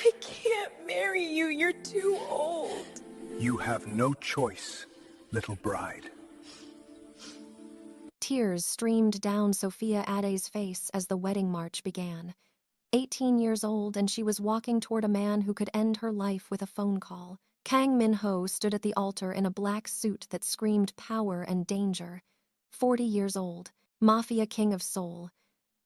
I can't marry you. You're too old. You have no choice, little bride. Tears streamed down Sophia Ade's face as the wedding march began. 18 years old, and she was walking toward a man who could end her life with a phone call. Kang Min-ho stood at the altar in a black suit that screamed power and danger. 40 years old, Mafia king of Seoul.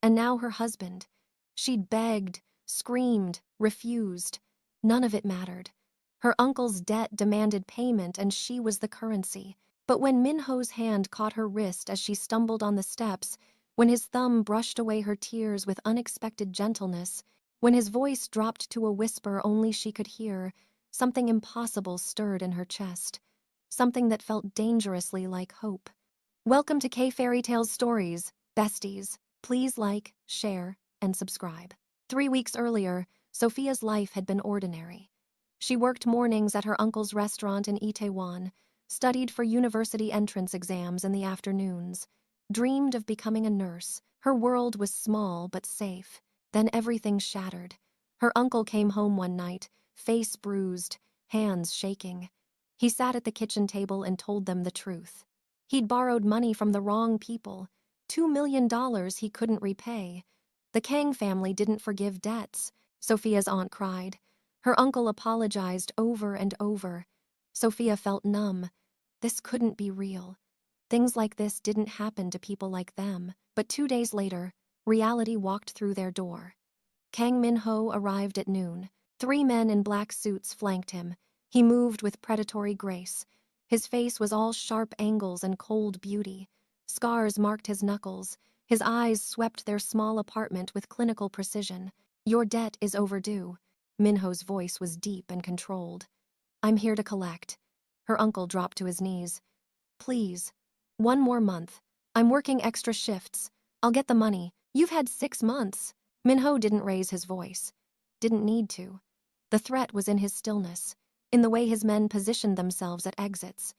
And now her husband. She'd begged, screamed, refused. None of it mattered. Her uncle's debt demanded payment, and she was the currency. But when Min-ho's hand caught her wrist as she stumbled on the steps, when his thumb brushed away her tears with unexpected gentleness, when his voice dropped to a whisper only she could hear, something impossible stirred in her chest. Something that felt dangerously like hope. Welcome to K-fairytales stories, besties. Please like, share, and subscribe. 3 weeks earlier, Sophia's life had been ordinary. She worked mornings at her uncle's restaurant in Itaewon, studied for university entrance exams in the afternoons, dreamed of becoming a nurse. Her world was small but safe. Then everything shattered. Her uncle came home one night, face bruised, hands shaking. He sat at the kitchen table and told them the truth. He'd borrowed money from the wrong people, $2 million he couldn't repay. The Kang family didn't forgive debts. Sophia's aunt cried. Her uncle apologized over and over. Sophia felt numb. This couldn't be real. Things like this didn't happen to people like them. But 2 days later, reality walked through their door. Kang Min-ho arrived at noon. 3 men in black suits flanked him. He moved with predatory grace. His face was all sharp angles and cold beauty. Scars marked his knuckles. His eyes swept their small apartment with clinical precision. Your debt is overdue. Min-ho's voice was deep and controlled. I'm here to collect. Her uncle dropped to his knees. Please. 1 more month. I'm working extra shifts. I'll get the money. You've had 6 months. Min-ho didn't raise his voice. Didn't need to. The threat was in his stillness, in the way his men positioned themselves at exits.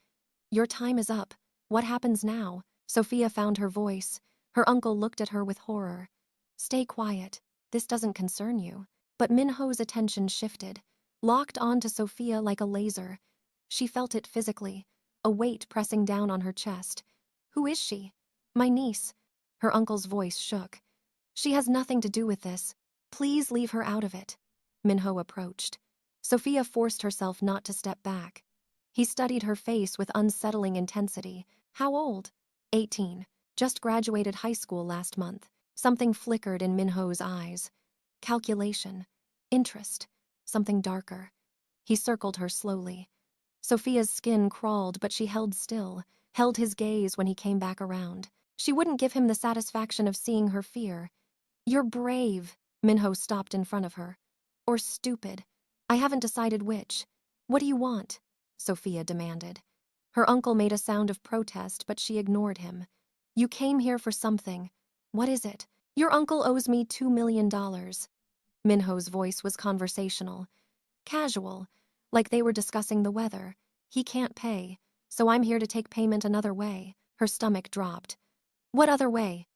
Your time is up. What happens now? Sophia found her voice. Her uncle looked at her with horror. Stay quiet. This doesn't concern you. But Min-ho's attention shifted, locked onto Sophia like a laser. She felt it physically, a weight pressing down on her chest. Who is she? My niece. Her uncle's voice shook. She has nothing to do with this. Please leave her out of it. Min-ho approached. Sophia forced herself not to step back. He studied her face with unsettling intensity. How old? 18. Just graduated high school last month. Something flickered in Min-ho's eyes. Calculation. Interest. Something darker. He circled her slowly. Sophia's skin crawled, but she held still, held his gaze when he came back around. She wouldn't give him the satisfaction of seeing her fear. You're brave. Min-ho stopped in front of her. Or stupid. I haven't decided which. What do you want? Sophia demanded. Her uncle made a sound of protest, but she ignored him. You came here for something. What is it? Your uncle owes me $2 million. Min-ho's voice was conversational. Casual, like they were discussing the weather. He can't pay, so I'm here to take payment another way. Her stomach dropped. What other way?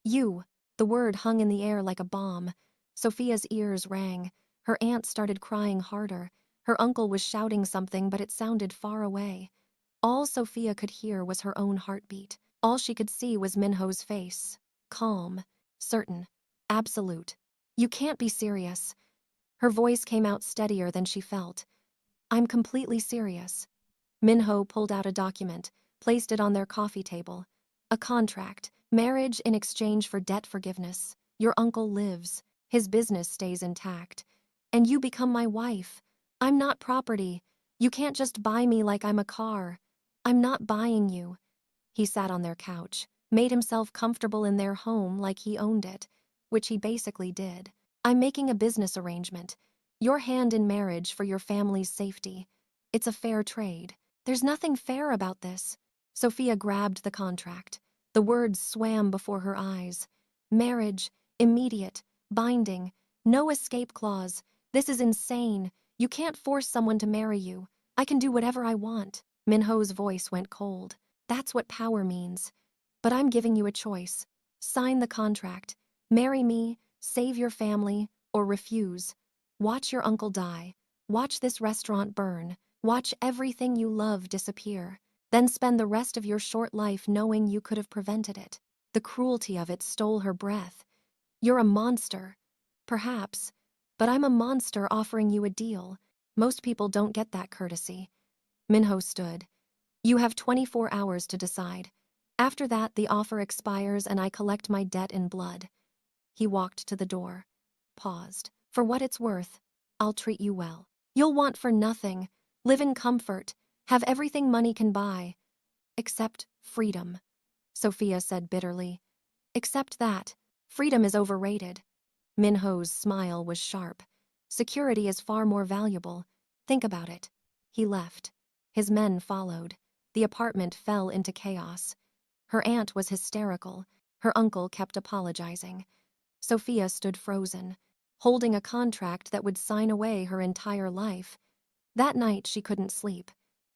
You. The word hung in the air like a bomb. Sophia's ears rang. Her aunt started crying harder. Her uncle was shouting something, but it sounded far away. All Sophia could hear was her own heartbeat. All she could see was Min-ho's face. Calm, certain, absolute. You can't be serious. Her voice came out steadier than she felt. I'm completely serious. Min-ho pulled out a document, placed it on their coffee table. A contract, marriage in exchange for debt forgiveness. Your uncle lives. His business stays intact. And you become my wife. I'm not property. You can't just buy me like I'm a car. I'm not buying you. He sat on their couch, made himself comfortable in their home like he owned it, which he basically did. I'm making a business arrangement. Your hand in marriage for your family's safety. It's a fair trade. There's nothing fair about this. Sophia grabbed the contract. The words swam before her eyes. Marriage, immediate, binding, no escape clause. This is insane. You can't force someone to marry you. I can do whatever I want. Min-ho's voice went cold. That's what power means. But I'm giving you a choice. Sign the contract. Marry me, save your family, or refuse. Watch your uncle die. Watch this restaurant burn. Watch everything you love disappear. Then spend the rest of your short life knowing you could have prevented it. The cruelty of it stole her breath. You're a monster. Perhaps. But I'm a monster offering you a deal. Most people don't get that courtesy. Minho stood. You have 24 hours to decide. After that, the offer expires and I collect my debt in blood. He walked to the door. Paused. For what it's worth, I'll treat you well. You'll want for nothing. Live in comfort. Have everything money can buy. Except freedom, Sophia said bitterly. Except that. Freedom is overrated. Minho's smile was sharp. Security is far more valuable. Think about it. He left. His men followed. The apartment fell into chaos. Her aunt was hysterical. Her uncle kept apologizing. Sophia stood frozen, holding a contract that would sign away her entire life. That night she couldn't sleep.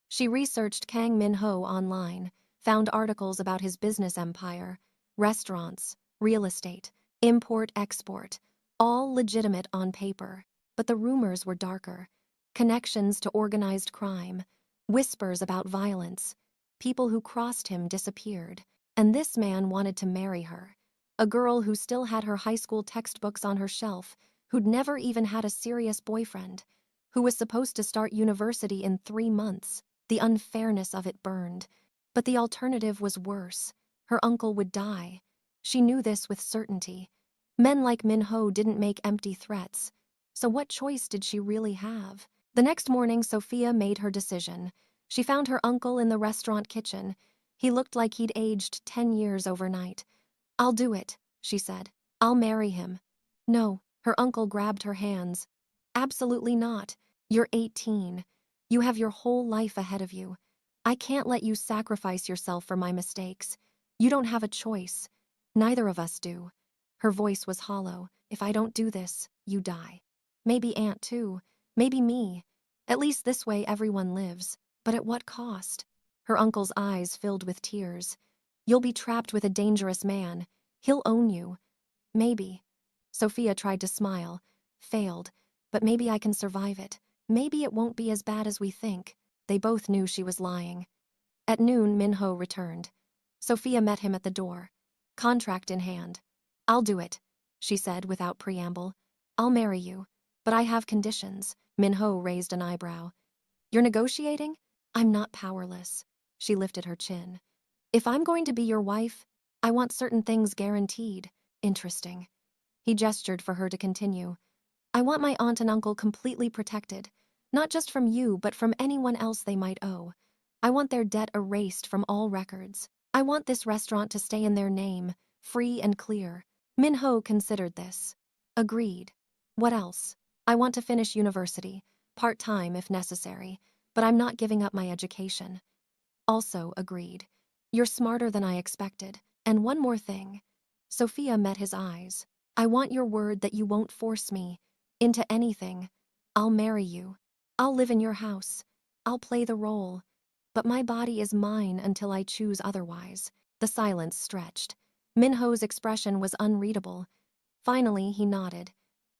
She researched Kang Min-ho online, found articles about his business empire, restaurants, real estate, import-export, all legitimate on paper. But the rumors were darker. Connections to organized crime, whispers about violence. People who crossed him disappeared. And this man wanted to marry her. A girl who still had her high school textbooks on her shelf, who'd never even had a serious boyfriend, who was supposed to start university in 3 months. The unfairness of it burned. But the alternative was worse. Her uncle would die. She knew this with certainty. Men like Min-ho didn't make empty threats. So what choice did she really have? The next morning, Sophia made her decision. She found her uncle in the restaurant kitchen. He looked like he'd aged 10 years overnight. I'll do it, she said. I'll marry him. No, her uncle grabbed her hands. Absolutely not. You're 18. You have your whole life ahead of you. I can't let you sacrifice yourself for my mistakes. You don't have a choice. Neither of us do. Her voice was hollow. If I don't do this, you die. Maybe Aunt too. Maybe me. At least this way everyone lives. But at what cost? Her uncle's eyes filled with tears. You'll be trapped with a dangerous man. He'll own you. Maybe. Sophia tried to smile. Failed. But maybe I can survive it. Maybe it won't be as bad as we think. They both knew she was lying. At noon, Min-ho returned. Sophia met him at the door. Contract in hand. I'll do it, she said without preamble. I'll marry you. But I have conditions. Min-ho raised an eyebrow. You're negotiating? I'm not powerless. She lifted her chin. If I'm going to be your wife, I want certain things guaranteed. Interesting. He gestured for her to continue. I want my aunt and uncle completely protected, not just from you, but from anyone else they might owe. I want their debt erased from all records. I want this restaurant to stay in their name, free and clear. Min-ho considered this. Agreed. What else? I want to finish university, part-time if necessary, but I'm not giving up my education. Also agreed. You're smarter than I expected. And one more thing. Sophia met his eyes. I want your word that you won't force me into anything. I'll marry you. I'll live in your house. I'll play the role. But my body is mine until I choose otherwise. The silence stretched. Min-ho's expression was unreadable. Finally, he nodded.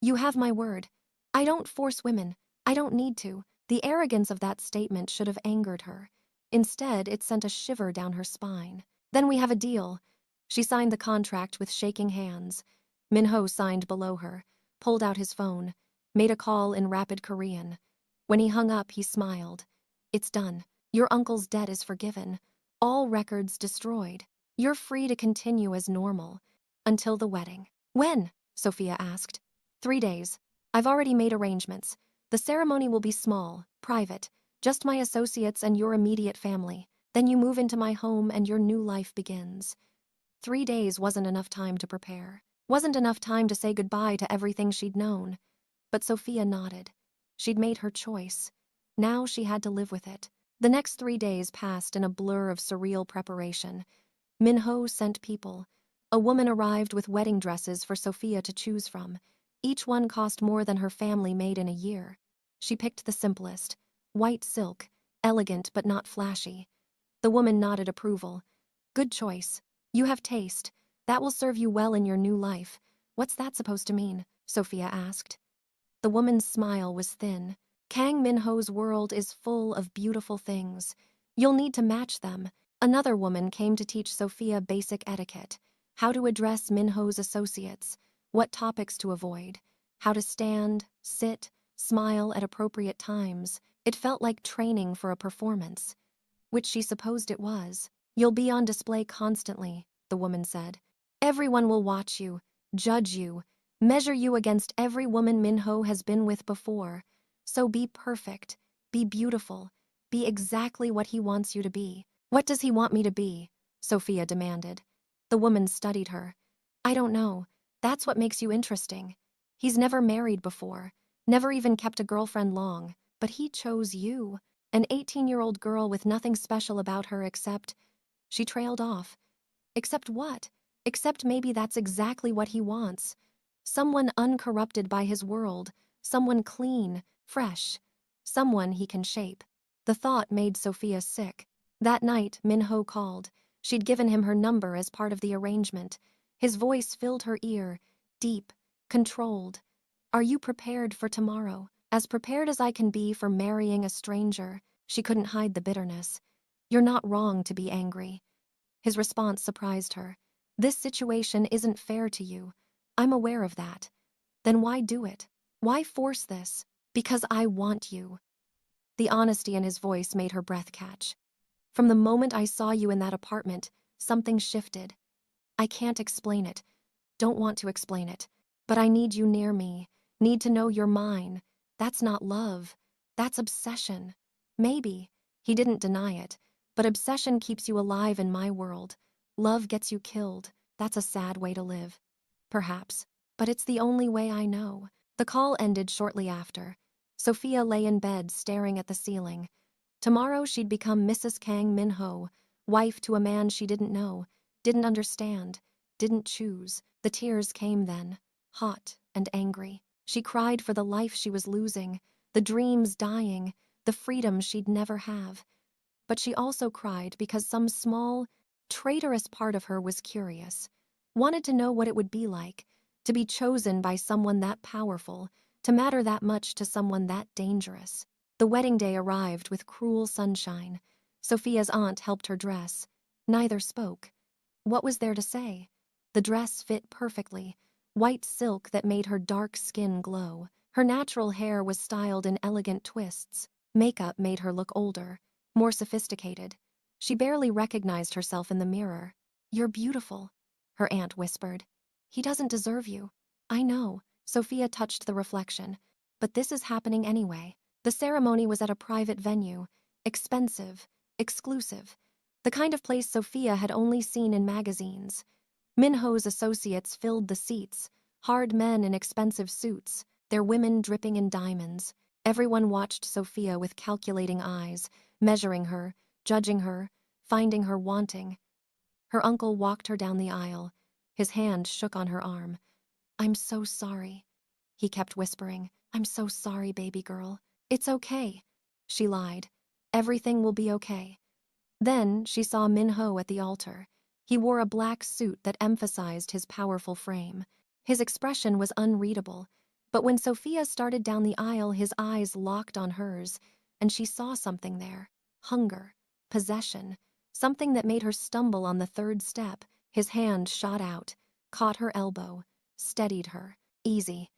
You have my word. I don't force women. I don't need to. The arrogance of that statement should have angered her. Instead, it sent a shiver down her spine. Then we have a deal. She signed the contract with shaking hands. Min-ho signed below her, pulled out his phone, made a call in rapid Korean. When he hung up, he smiled. It's done. Your uncle's debt is forgiven. All records destroyed. You're free to continue as normal. Until the wedding. When? Sophia asked. 3 days. I've already made arrangements. The ceremony will be small, private, just my associates and your immediate family. Then you move into my home and your new life begins. 3 days wasn't enough time to prepare. Wasn't enough time to say goodbye to everything she'd known. But Sophia nodded. She'd made her choice. Now she had to live with it. The next 3 days passed in a blur of surreal preparation. Min-ho sent people. A woman arrived with wedding dresses for Sophia to choose from. Each one cost more than her family made in a year. She picked the simplest. White silk, elegant but not flashy. The woman nodded approval. Good choice. You have taste. That will serve you well in your new life. What's that supposed to mean? Sophia asked. The woman's smile was thin. Kang Min-ho's world is full of beautiful things. You'll need to match them. Another woman came to teach Sophia basic etiquette, how to address Min-ho's associates, what topics to avoid, how to stand, sit, smile at appropriate times. It felt like training for a performance, which she supposed it was. You'll be on display constantly, the woman said. Everyone will watch you, judge you, measure you against every woman Min-ho has been with before. So be perfect, be beautiful, be exactly what he wants you to be. What does he want me to be? Sophia demanded. The woman studied her. I don't know. That's what makes you interesting. He's never married before, never even kept a girlfriend long, but he chose you. An 18-year-old girl with nothing special about her except… She trailed off. Except what? Except maybe that's exactly what he wants. Someone uncorrupted by his world, someone clean, fresh, someone he can shape. The thought made Sophia sick. That night, Min-ho called. She'd given him her number as part of the arrangement. His voice filled her ear, deep, controlled. Are you prepared for tomorrow? As prepared as I can be for marrying a stranger. She couldn't hide the bitterness. You're not wrong to be angry. His response surprised her. This situation isn't fair to you. I'm aware of that. Then why do it? Why force this? Because I want you. The honesty in his voice made her breath catch. From the moment I saw you in that apartment, something shifted. I can't explain it. Don't want to explain it. But I need you near me. Need to know you're mine. That's not love. That's obsession. Maybe. He didn't deny it. But obsession keeps you alive in my world. Love gets you killed. That's a sad way to live. Perhaps. But it's the only way I know. The call ended shortly after. Sophia lay in bed staring at the ceiling. Tomorrow she'd become Mrs. Kang Min-ho, wife to a man she didn't know, didn't understand, didn't choose. The tears came then, hot and angry. She cried for the life she was losing, the dreams dying, the freedom she'd never have. But she also cried because some small, traitorous part of her was curious, wanted to know what it would be like, to be chosen by someone that powerful, to matter that much to someone that dangerous. The wedding day arrived with cruel sunshine. Sophia's aunt helped her dress. Neither spoke. What was there to say? The dress fit perfectly, white silk that made her dark skin glow. Her natural hair was styled in elegant twists. Makeup made her look older, more sophisticated. She barely recognized herself in the mirror. You're beautiful, her aunt whispered. He doesn't deserve you. I know. Sophia touched the reflection. But this is happening anyway. The ceremony was at a private venue, expensive, exclusive, the kind of place Sophia had only seen in magazines. Min-ho's associates filled the seats, hard men in expensive suits, their women dripping in diamonds. Everyone watched Sophia with calculating eyes, measuring her, judging her, finding her wanting. Her uncle walked her down the aisle. His hand shook on her arm. I'm so sorry, he kept whispering. I'm so sorry, baby girl. It's okay, she lied. Everything will be okay. Then she saw Min-ho at the altar. He wore a black suit that emphasized his powerful frame. His expression was unreadable, but when Sophia started down the aisle, his eyes locked on hers, and she saw something there. Hunger, possession, something that made her stumble on the third step. His hand shot out, caught her elbow, steadied her. Easy.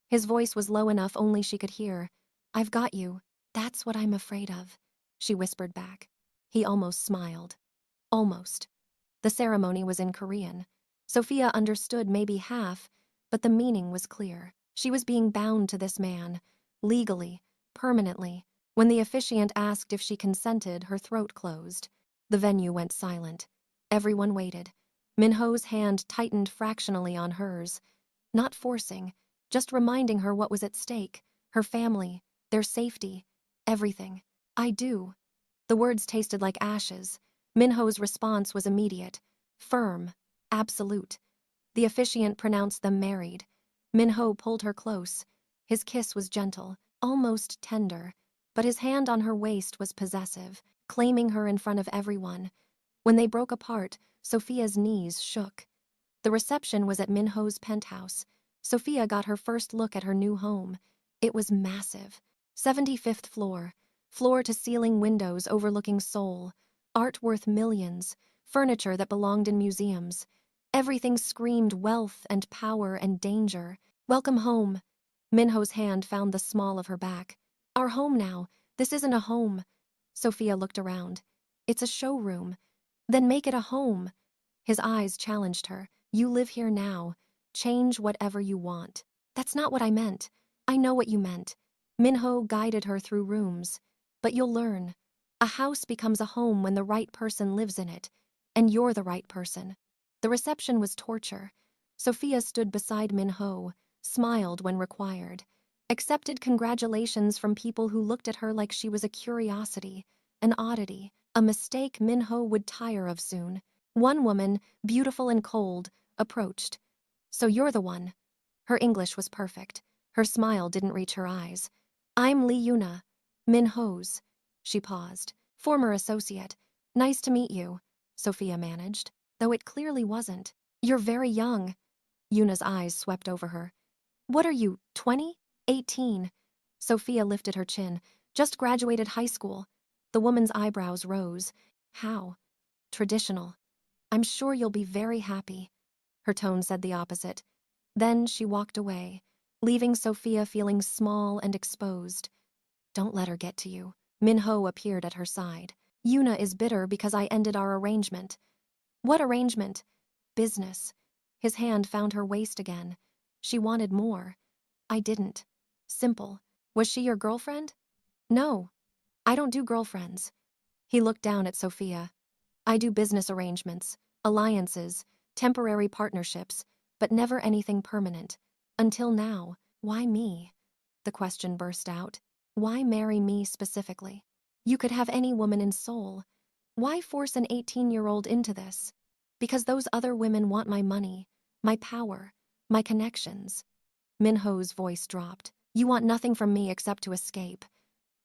His voice was low enough only she could hear. I've got you. That's what I'm afraid of, she whispered back. He almost smiled. Almost. The ceremony was in Korean. Sophia understood maybe half, but the meaning was clear. She was being bound to this man, legally, permanently. When the officiant asked if she consented, her throat closed. The venue went silent. Everyone waited. Min-ho's hand tightened fractionally on hers. Not forcing, just reminding her what was at stake. Her family, their safety, everything. I do. The words tasted like ashes. Min-ho's response was immediate, firm, absolute. The officiant pronounced them married. Min-ho pulled her close. His kiss was gentle, almost tender, but his hand on her waist was possessive, claiming her in front of everyone. When they broke apart, Sophia's knees shook. The reception was at Min-ho's penthouse. Sophia got her first look at her new home. It was massive. 75th floor, floor-to-ceiling windows overlooking Seoul, art worth millions, furniture that belonged in museums. Everything screamed wealth and power and danger. "Welcome home." Minho's hand found the small of her back. "Our home now. This isn't a home." Sophia looked around. "It's a showroom." "Then make it a home." His eyes challenged her. "You live here now. Change whatever you want." "That's not what I meant." "I know what you meant." Minho guided her through rooms. "But you'll learn. A house becomes a home when the right person lives in it. And you're the right person." The reception was torture. Sophia stood beside Minho, smiled when required, accepted congratulations from people who looked at her like she was a curiosity, an oddity, a mistake Minho would tire of soon. One woman, beautiful and cold, approached. "So you're the one." Her English was perfect. Her smile didn't reach her eyes. "I'm Lee Yuna, Minho's." She paused. "Former associate. Nice to meet you," Sophia managed, though it clearly wasn't. "You're very young." Yuna's eyes swept over her. "What are you, 20? 18? Sophia lifted her chin. "Just graduated high school." The woman's eyebrows rose. "How?" "Traditional." "I'm sure you'll be very happy." Her tone said the opposite. Then she walked away, leaving Sophia feeling small and exposed. "Don't let her get to you." Minho appeared at her side. "Yuna is bitter because I ended our arrangement." "What arrangement?" "Business." His hand found her waist again. She wanted more. "I didn't." Simple. "Was she your girlfriend?" "No. I don't do girlfriends." He looked down at Sophia. "I do business arrangements, alliances, temporary partnerships, but never anything permanent. Until now." "Why me?" the question burst out. "Why marry me specifically? You could have any woman in Seoul. Why force an 18-year-old into this?" "Because those other women want my money, my power, my connections." Minho's voice dropped. "You want nothing from me except to escape."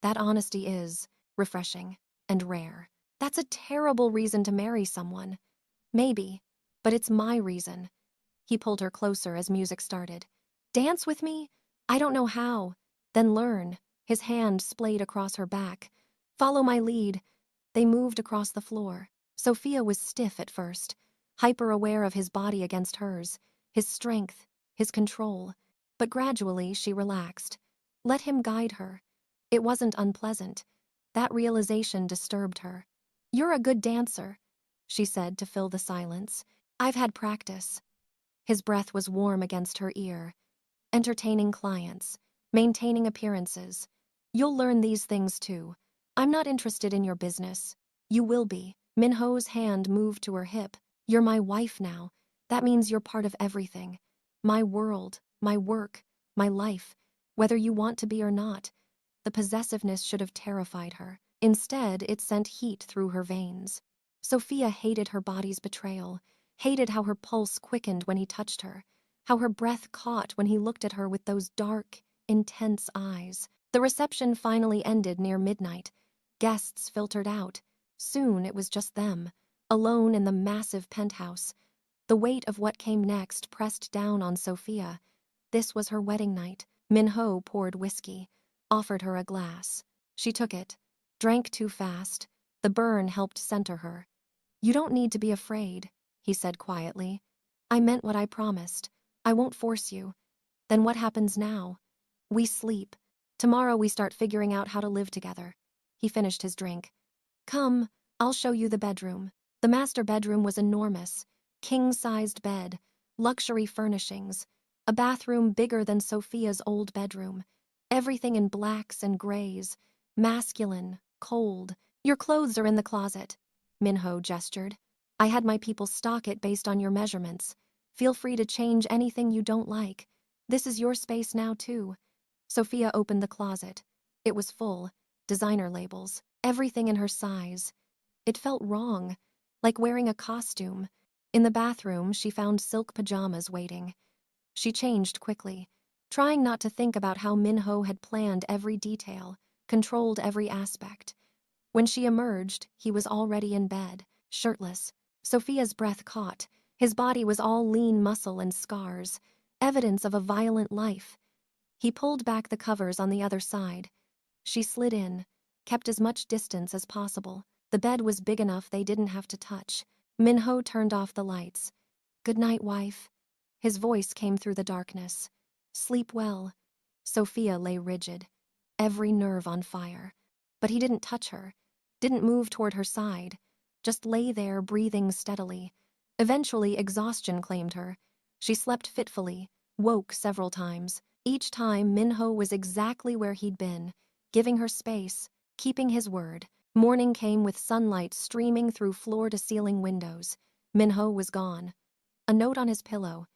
That honesty is refreshing and rare. "That's a terrible reason to marry someone." "Maybe, but it's my reason." He pulled her closer as music started. "Dance with me?" "I don't know how." "Then learn." His hand splayed across her back. "Follow my lead." They moved across the floor. Sophia was stiff at first, hyper-aware of his body against hers, his strength, his control. But gradually she relaxed. Let him guide her. It wasn't unpleasant. That realization disturbed her. "You're a good dancer," she said to fill the silence. "I've had practice." His breath was warm against her ear. "Entertaining clients, maintaining appearances. You'll learn these things too. I'm not interested in your business." "You will be." Minho's hand moved to her hip. "You're my wife now. That means you're part of everything. My world, my work, my life, whether you want to be or not." The possessiveness should have terrified her. Instead, it sent heat through her veins. Sophia hated her body's betrayal, hated how her pulse quickened when he touched her, how her breath caught when he looked at her with those dark, intense eyes. The reception finally ended near midnight. Guests filtered out. Soon it was just them, alone in the massive penthouse. The weight of what came next pressed down on Sophia. This was her wedding night. Minho poured whiskey, offered her a glass. She took it, drank too fast. The burn helped center her. "You don't need to be afraid," he said quietly. "I meant what I promised. I won't force you." "Then what happens now?" "We sleep. Tomorrow we start figuring out how to live together." He finished his drink. "Come, I'll show you the bedroom." The master bedroom was enormous. King-sized bed, luxury furnishings, a bathroom bigger than Sophia's old bedroom. Everything in blacks and grays, masculine, cold. "Your clothes are in the closet," Minho gestured. "I had my people stock it based on your measurements. Feel free to change anything you don't like. This is your space now, too." Sophia opened the closet. It was full, designer labels, everything in her size. It felt wrong, like wearing a costume. In the bathroom, she found silk pajamas waiting. She changed quickly, trying not to think about how Minho had planned every detail, controlled every aspect. When she emerged, he was already in bed, shirtless. Sophia's breath caught. His body was all lean muscle and scars, evidence of a violent life. He pulled back the covers on the other side. She slid in, kept as much distance as possible. The bed was big enough they didn't have to touch. Minho turned off the lights. "Good night, wife." His voice came through the darkness. "Sleep well." Sophia lay rigid, every nerve on fire. But he didn't touch her, didn't move toward her side, just lay there breathing steadily. Eventually, exhaustion claimed her. She slept fitfully, woke several times. Each time, Minho was exactly where he'd been, giving her space, keeping his word. Morning came with sunlight streaming through floor-to-ceiling windows. Minho was gone. A note on his pillow.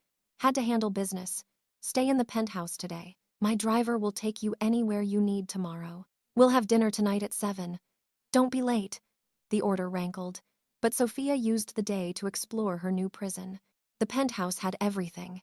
"Had to handle business. Stay in the penthouse today. My driver will take you anywhere you need tomorrow. We'll have dinner tonight at 7. Don't be late." The order rankled, but Sophia used the day to explore her new prison. The penthouse had everything.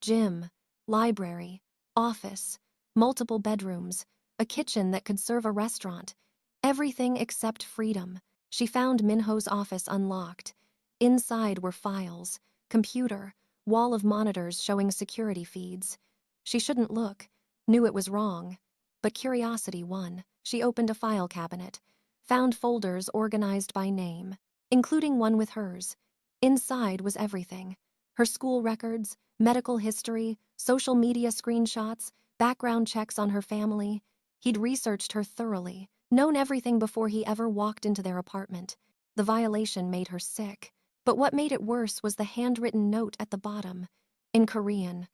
Gym, library, office, multiple bedrooms, a kitchen that could serve a restaurant. Everything except freedom. She found Minho's office unlocked. Inside were files, computer, wall of monitors showing security feeds. She shouldn't look, knew it was wrong. But curiosity won. She opened a file cabinet, found folders organized by name, including one with hers. Inside was everything. Her school records, medical history, social media screenshots, background checks on her family. He'd researched her thoroughly, known everything before he ever walked into their apartment. The violation made her sick. But what made it worse was the handwritten note at the bottom, in Korean.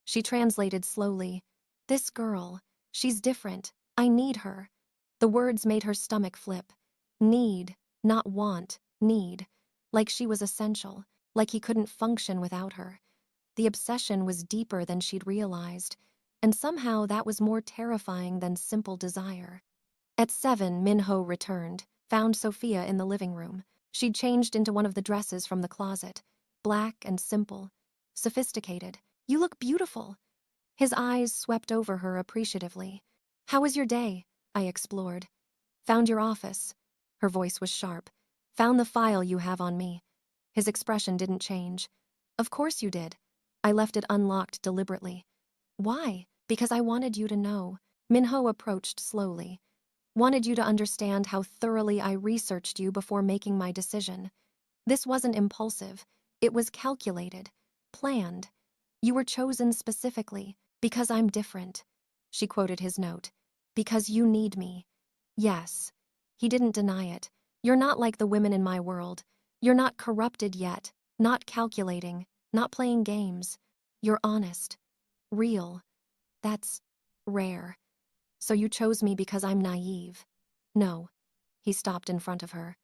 She translated slowly. "This girl, she's different. I need her." The words made her stomach flip. Need, not want, need. Like she was essential, like he couldn't function without her. The obsession was deeper than she'd realized, and somehow that was more terrifying than simple desire. At 7, Minho returned, found Sophia in the living room. She'd changed into one of the dresses from the closet, black and simple, sophisticated. "You look beautiful." His eyes swept over her appreciatively. "How was your day?" I explored. "Found your office." Her voice was sharp. "Found the file you have on me." His expression didn't change. "Of course you did." I left it unlocked deliberately. "Why?" "Because I wanted you to know." Minho approached slowly. "Wanted you to understand how thoroughly I researched you before making my decision. This wasn't impulsive. It was calculated, planned. You were chosen specifically, because I'm different." She quoted his note. "Because you need me." Yes. He didn't deny it. "You're not like the women in my world. You're not corrupted yet, not calculating, not playing games. You're honest, real. That's rare. So you chose me because I'm naive." "No." He stopped in front of her.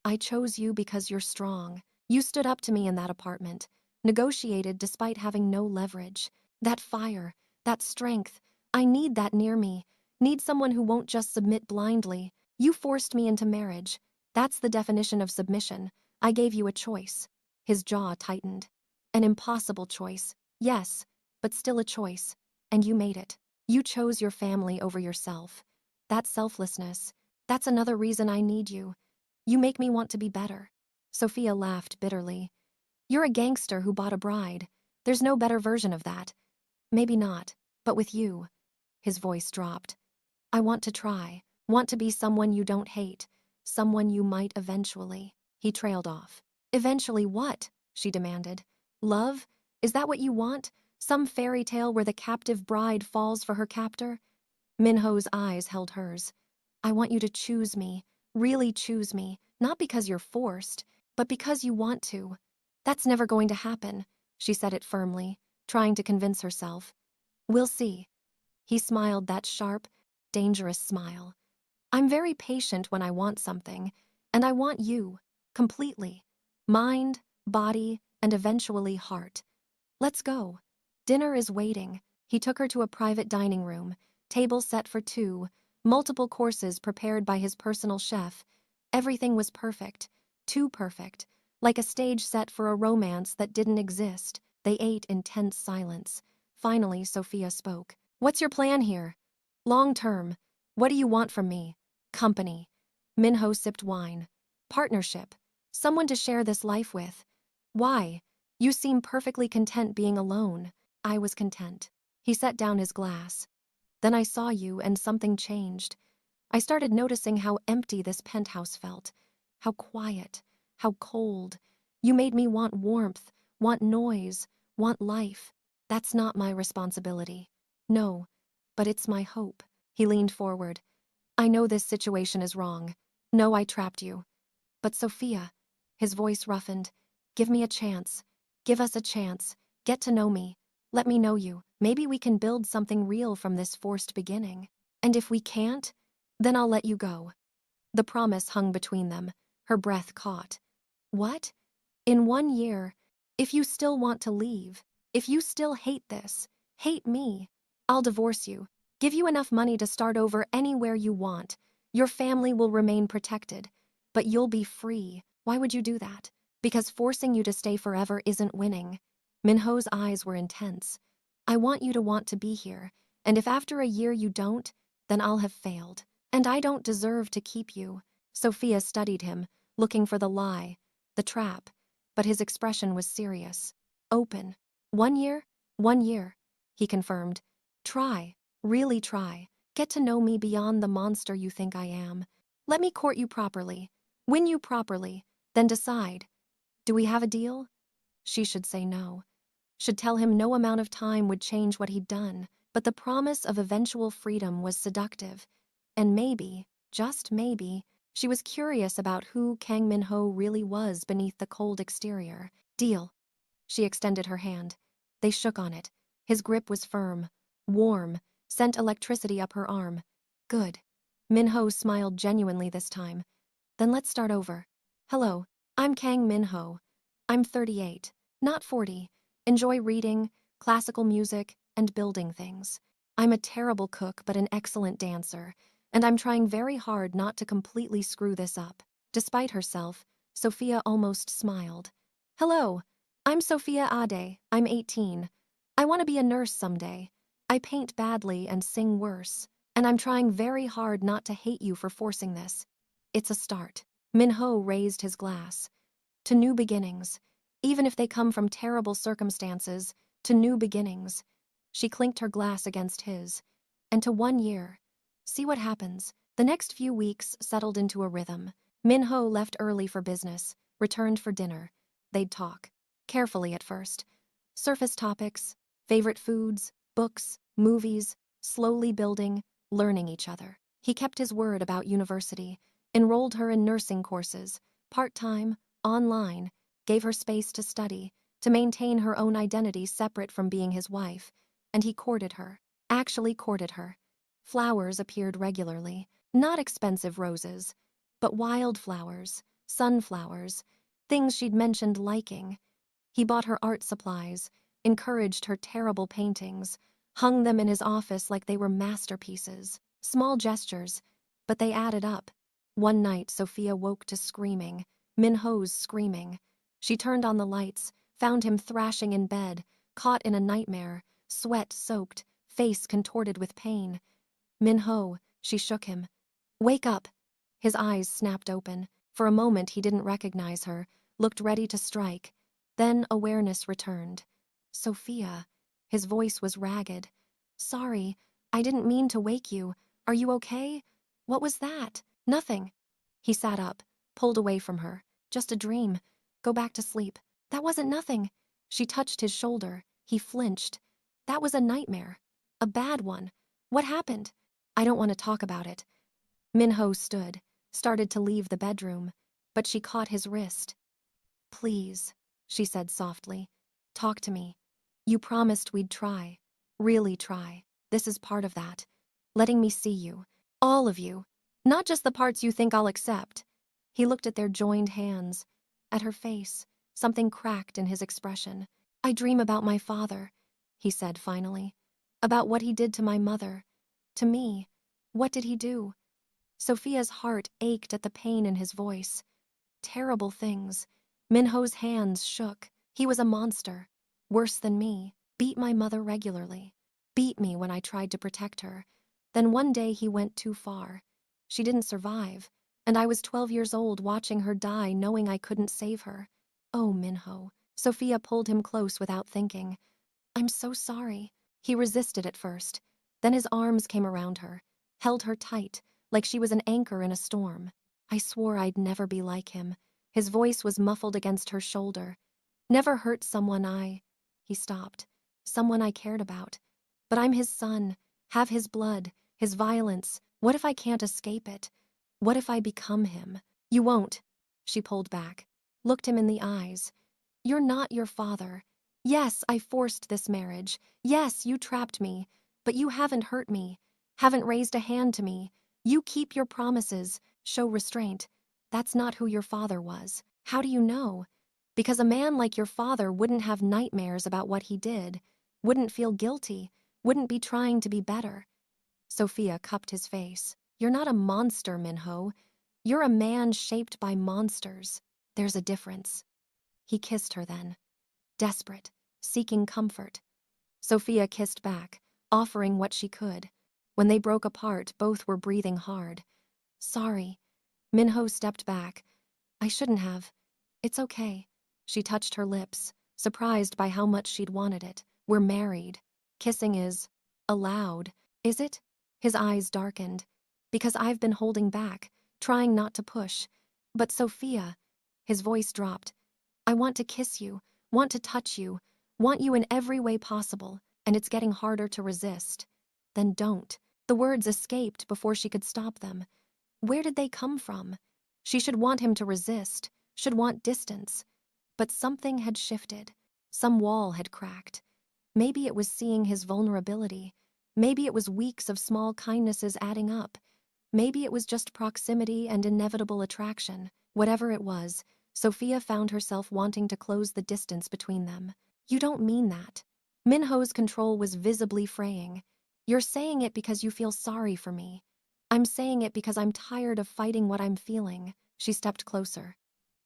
"I chose you because you're strong. You stood up to me in that apartment, negotiated despite having no leverage. That fire, that strength, I need that near me. Need someone who won't just submit blindly. You forced me into marriage. That's the definition of submission. I gave you a choice." His jaw tightened. "An impossible choice, yes, but still a choice. And you made it. You chose your family over yourself. That selflessness, that's another reason I need you. You make me want to be better." Sophia laughed bitterly. "You're a gangster who bought a bride. There's no better version of that." "Maybe not, but with you." His voice dropped. "I want to try, want to be someone you don't hate, someone you might eventually." He trailed off. "Eventually what?" she demanded. "Love? Is that what you want? Some fairy tale where the captive bride falls for her captor?" Minho's eyes held hers. "I want you to choose me, really choose me, not because you're forced, but because you want to." "That's never going to happen," she said it firmly, trying to convince herself. "We'll see." He smiled that sharp, dangerous smile. "I'm very patient when I want something, and I want you, completely. Mind, body, and eventually heart. Let's go. Dinner is waiting." He took her to a private dining room, table set for 2, multiple courses prepared by his personal chef. Everything was perfect, too perfect, like a stage set for a romance that didn't exist. They ate in tense silence. Finally, Sophia spoke. "What's your plan here?" "Long term. What do you want from me?" "Company." Minho sipped wine. "Partnership. Someone to share this life with." "Why? You seem perfectly content being alone." "I was content." He set down his glass. Then I saw you and something changed. I started noticing how empty this penthouse felt, how quiet, how cold. You made me want warmth, want noise, want life. That's not my responsibility. No, but it's my hope. He leaned forward. I know this situation is wrong. No, I trapped you. But Sophia, his voice roughened, give me a chance. Give us a chance. Get to know me. Let me know you. Maybe we can build something real from this forced beginning. And if we can't, then I'll let you go. The promise hung between them, her breath caught. What? In 1 year, if you still want to leave, if you still hate this, hate me, I'll divorce you, give you enough money to start over anywhere you want. Your family will remain protected, but you'll be free. Why would you do that? Because forcing you to stay forever isn't winning. Minho's eyes were intense. I want you to want to be here, and if after a year you don't, then I'll have failed. And I don't deserve to keep you. Sophia studied him, looking for the lie, the trap, but his expression was serious. Open. 1 year? 1 year, he confirmed. Try, really try. Get to know me beyond the monster you think I am. Let me court you properly, win you properly, then decide. Do we have a deal? She should say no. Should tell him no amount of time would change what he'd done, but the promise of eventual freedom was seductive. And maybe, just maybe, she was curious about who Kang Min-ho really was beneath the cold exterior. Deal. She extended her hand. They shook on it. His grip was firm, warm, sent electricity up her arm. Good. Min-ho smiled genuinely this time. Then let's start over. Hello, I'm Kang Min-ho. I'm 38, not 40. Enjoy reading, classical music, and building things. I'm a terrible cook but an excellent dancer, and I'm trying very hard not to completely screw this up. Despite herself, Sophia almost smiled. Hello, I'm Sophia Ade. I'm 18. I want to be a nurse someday. I paint badly and sing worse, and I'm trying very hard not to hate you for forcing this. It's a start. Min-ho raised his glass. To new beginnings. Even if they come from terrible circumstances, to new beginnings. She clinked her glass against his. And to 1 year. See what happens. The next few weeks settled into a rhythm. Min-ho left early for business, returned for dinner. They'd talk. Carefully at first. Surface topics, favorite foods, books, movies, slowly building, learning each other. He kept his word about university, enrolled her in nursing courses, part-time, online, gave her space to study, to maintain her own identity separate from being his wife, and he courted her, actually courted her. Flowers appeared regularly, not expensive roses, but wildflowers, sunflowers, things she'd mentioned liking. He bought her art supplies, encouraged her terrible paintings, hung them in his office like they were masterpieces. Small gestures, but they added up. One night, Sophia woke to screaming, Min-ho's screaming. She turned on the lights, found him thrashing in bed, caught in a nightmare, sweat-soaked, face contorted with pain. Min-ho, she shook him. Wake up! His eyes snapped open. For a moment he didn't recognize her, looked ready to strike. Then awareness returned. Sophia. His voice was ragged. Sorry, I didn't mean to wake you. Are you okay? What was that? Nothing. He sat up, pulled away from her. Just a dream. Go back to sleep. That wasn't nothing. She touched his shoulder. He flinched. That was a nightmare. A bad one. What happened? I don't want to talk about it. Min-ho stood, started to leave the bedroom, but she caught his wrist. Please, she said softly. Talk to me. You promised we'd try. Really try. This is part of that. Letting me see you. All of you. Not just the parts you think I'll accept. He looked at their joined hands, at her face, something cracked in his expression. I dream about my father, he said finally. About what he did to my mother. To me. What did he do? Sophia's heart ached at the pain in his voice. Terrible things. Min-ho's hands shook. He was a monster. Worse than me. Beat my mother regularly. Beat me when I tried to protect her. Then one day he went too far. She didn't survive, and I was 12 years old watching her die knowing I couldn't save her. Oh, Min-ho. Sophia pulled him close without thinking. I'm so sorry. He resisted at first. Then his arms came around her, held her tight, like she was an anchor in a storm. I swore I'd never be like him. His voice was muffled against her shoulder. Never hurt someone He stopped. Someone I cared about. But I'm his son, have his blood, his violence. What if I can't escape it? What if I become him? You won't. She pulled back, looked him in the eyes. You're not your father. Yes, I forced this marriage. Yes, you trapped me. But you haven't hurt me, haven't raised a hand to me. You keep your promises, show restraint. That's not who your father was. How do you know? Because a man like your father wouldn't have nightmares about what he did, wouldn't feel guilty, wouldn't be trying to be better. Sophia cupped his face. You're not a monster, Minho. You're a man shaped by monsters. There's a difference. He kissed her then, desperate, seeking comfort. Sophia kissed back, offering what she could. When they broke apart, both were breathing hard. Sorry. Minho stepped back. I shouldn't have. It's okay. She touched her lips, surprised by how much she'd wanted it. We're married. Kissing is allowed. Is it? His eyes darkened. Because I've been holding back, trying not to push. But Sophia, his voice dropped. I want to kiss you, want to touch you, want you in every way possible, and it's getting harder to resist. Then don't. The words escaped before she could stop them. Where did they come from? She should want him to resist, should want distance. But something had shifted. Some wall had cracked. Maybe it was seeing his vulnerability. Maybe it was weeks of small kindnesses adding up. Maybe it was just proximity and inevitable attraction. Whatever it was, Sophia found herself wanting to close the distance between them. You don't mean that. Minho's control was visibly fraying. You're saying it because you feel sorry for me. I'm saying it because I'm tired of fighting what I'm feeling. She stepped closer.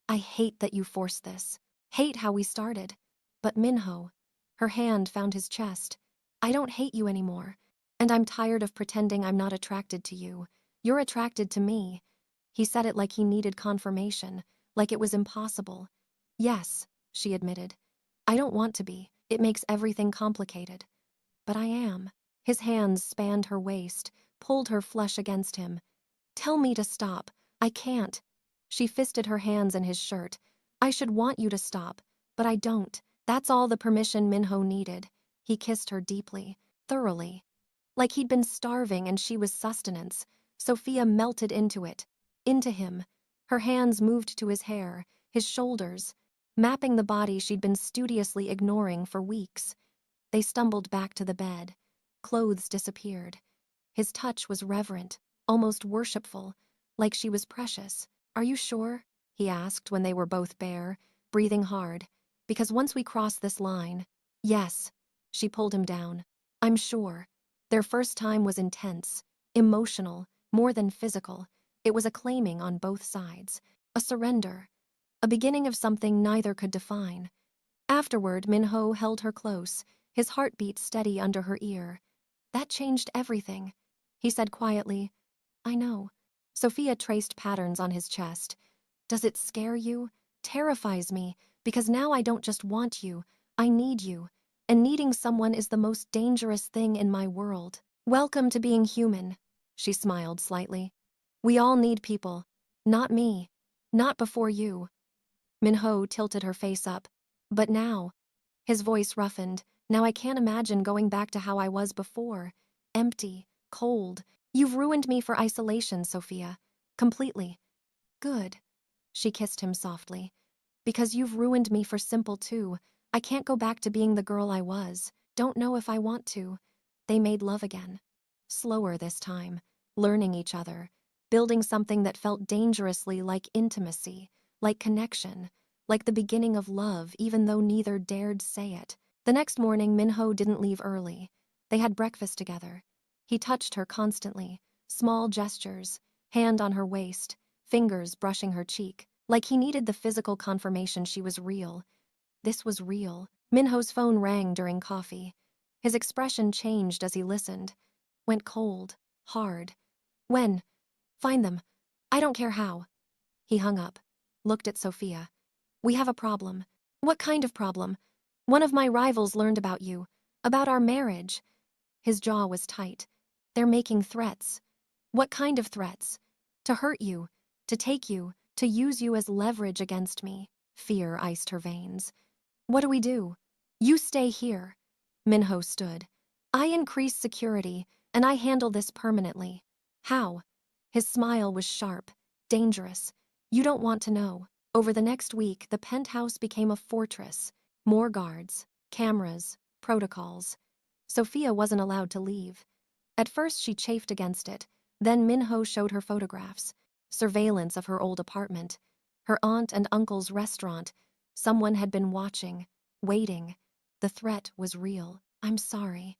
I hate that you forced this. Hate how we started. But Minho, her hand found his chest. I don't hate you anymore. And I'm tired of pretending I'm not attracted to you. You're attracted to me. He said it like he needed confirmation, like it was impossible. Yes, she admitted. I don't want to be. It makes everything complicated. But I am. His hands spanned her waist, pulled her flesh against him. Tell me to stop. I can't. She fisted her hands in his shirt. I should want you to stop, but I don't. That's all the permission Minho needed. He kissed her deeply, thoroughly. Like he'd been starving and she was sustenance. Sophia melted into it, into him. Her hands moved to his hair, his shoulders, mapping the body she'd been studiously ignoring for weeks. They stumbled back to the bed. Clothes disappeared. His touch was reverent, almost worshipful, like she was precious. Are you sure? He asked when they were both bare, breathing hard. Because once we cross this line… Yes. She pulled him down. I'm sure. Their first time was intense, emotional, more than physical. It was a claiming on both sides, a surrender, a beginning of something neither could define. Afterward, Minho held her close, his heartbeat steady under her ear. That changed everything. He said quietly, I know. Sophia traced patterns on his chest. Does it scare you? Terrifies me, because now I don't just want you, I need you. And needing someone is the most dangerous thing in my world. Welcome to being human, she smiled slightly. We all need people. Not me. Not before you. Minho tilted her face up. But now. His voice roughened. Now I can't imagine going back to how I was before. Empty, cold. You've ruined me for isolation, Sophia. Completely. Good. She kissed him softly. Because you've ruined me for simple too. I can't go back to being the girl I was. Don't know if I want to. They made love again. Slower this time. Learning each other. Building something that felt dangerously like intimacy. Like connection. Like the beginning of love, even though neither dared say it. The next morning, Minho didn't leave early. They had breakfast together. He touched her constantly. Small gestures. Hand on her waist. Fingers brushing her cheek. Like he needed the physical confirmation she was real. This was real. Minho's phone rang during coffee. His expression changed as he listened. Went cold. Hard. When? Find them. I don't care how. He hung up. Looked at Sophia. We have a problem. What kind of problem? One of my rivals learned about you. About our marriage. His jaw was tight. They're making threats. What kind of threats? To hurt you, to take you, to use you as leverage against me. Fear iced her veins. What do we do? You stay here. Minho stood. I increase security, and I handle this permanently. How? His smile was sharp, dangerous. You don't want to know. Over the next week, the penthouse became a fortress. More guards, cameras, protocols. Sophia wasn't allowed to leave. At first she chafed against it. Then Minho showed her photographs. Surveillance of her old apartment. Her aunt and uncle's restaurant. Someone had been watching, waiting. The threat was real. I'm sorry,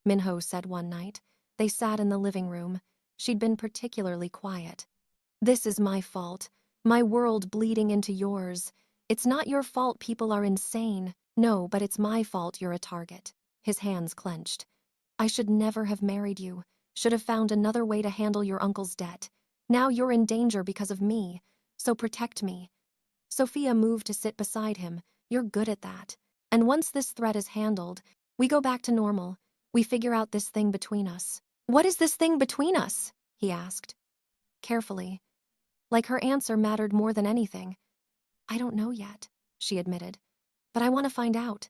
Minho said one night. They sat in the living room. She'd been particularly quiet. This is my fault. My world bleeding into yours. It's not your fault people are insane. No, but it's my fault you're a target. His hands clenched. I should never have married you. Should have found another way to handle your uncle's debt. Now you're in danger because of me. So protect me. Sophia moved to sit beside him. You're good at that. And once this threat is handled, we go back to normal. We figure out this thing between us. What is this thing between us? He asked. Carefully. Like her answer mattered more than anything. I don't know yet, she admitted. But I want to find out.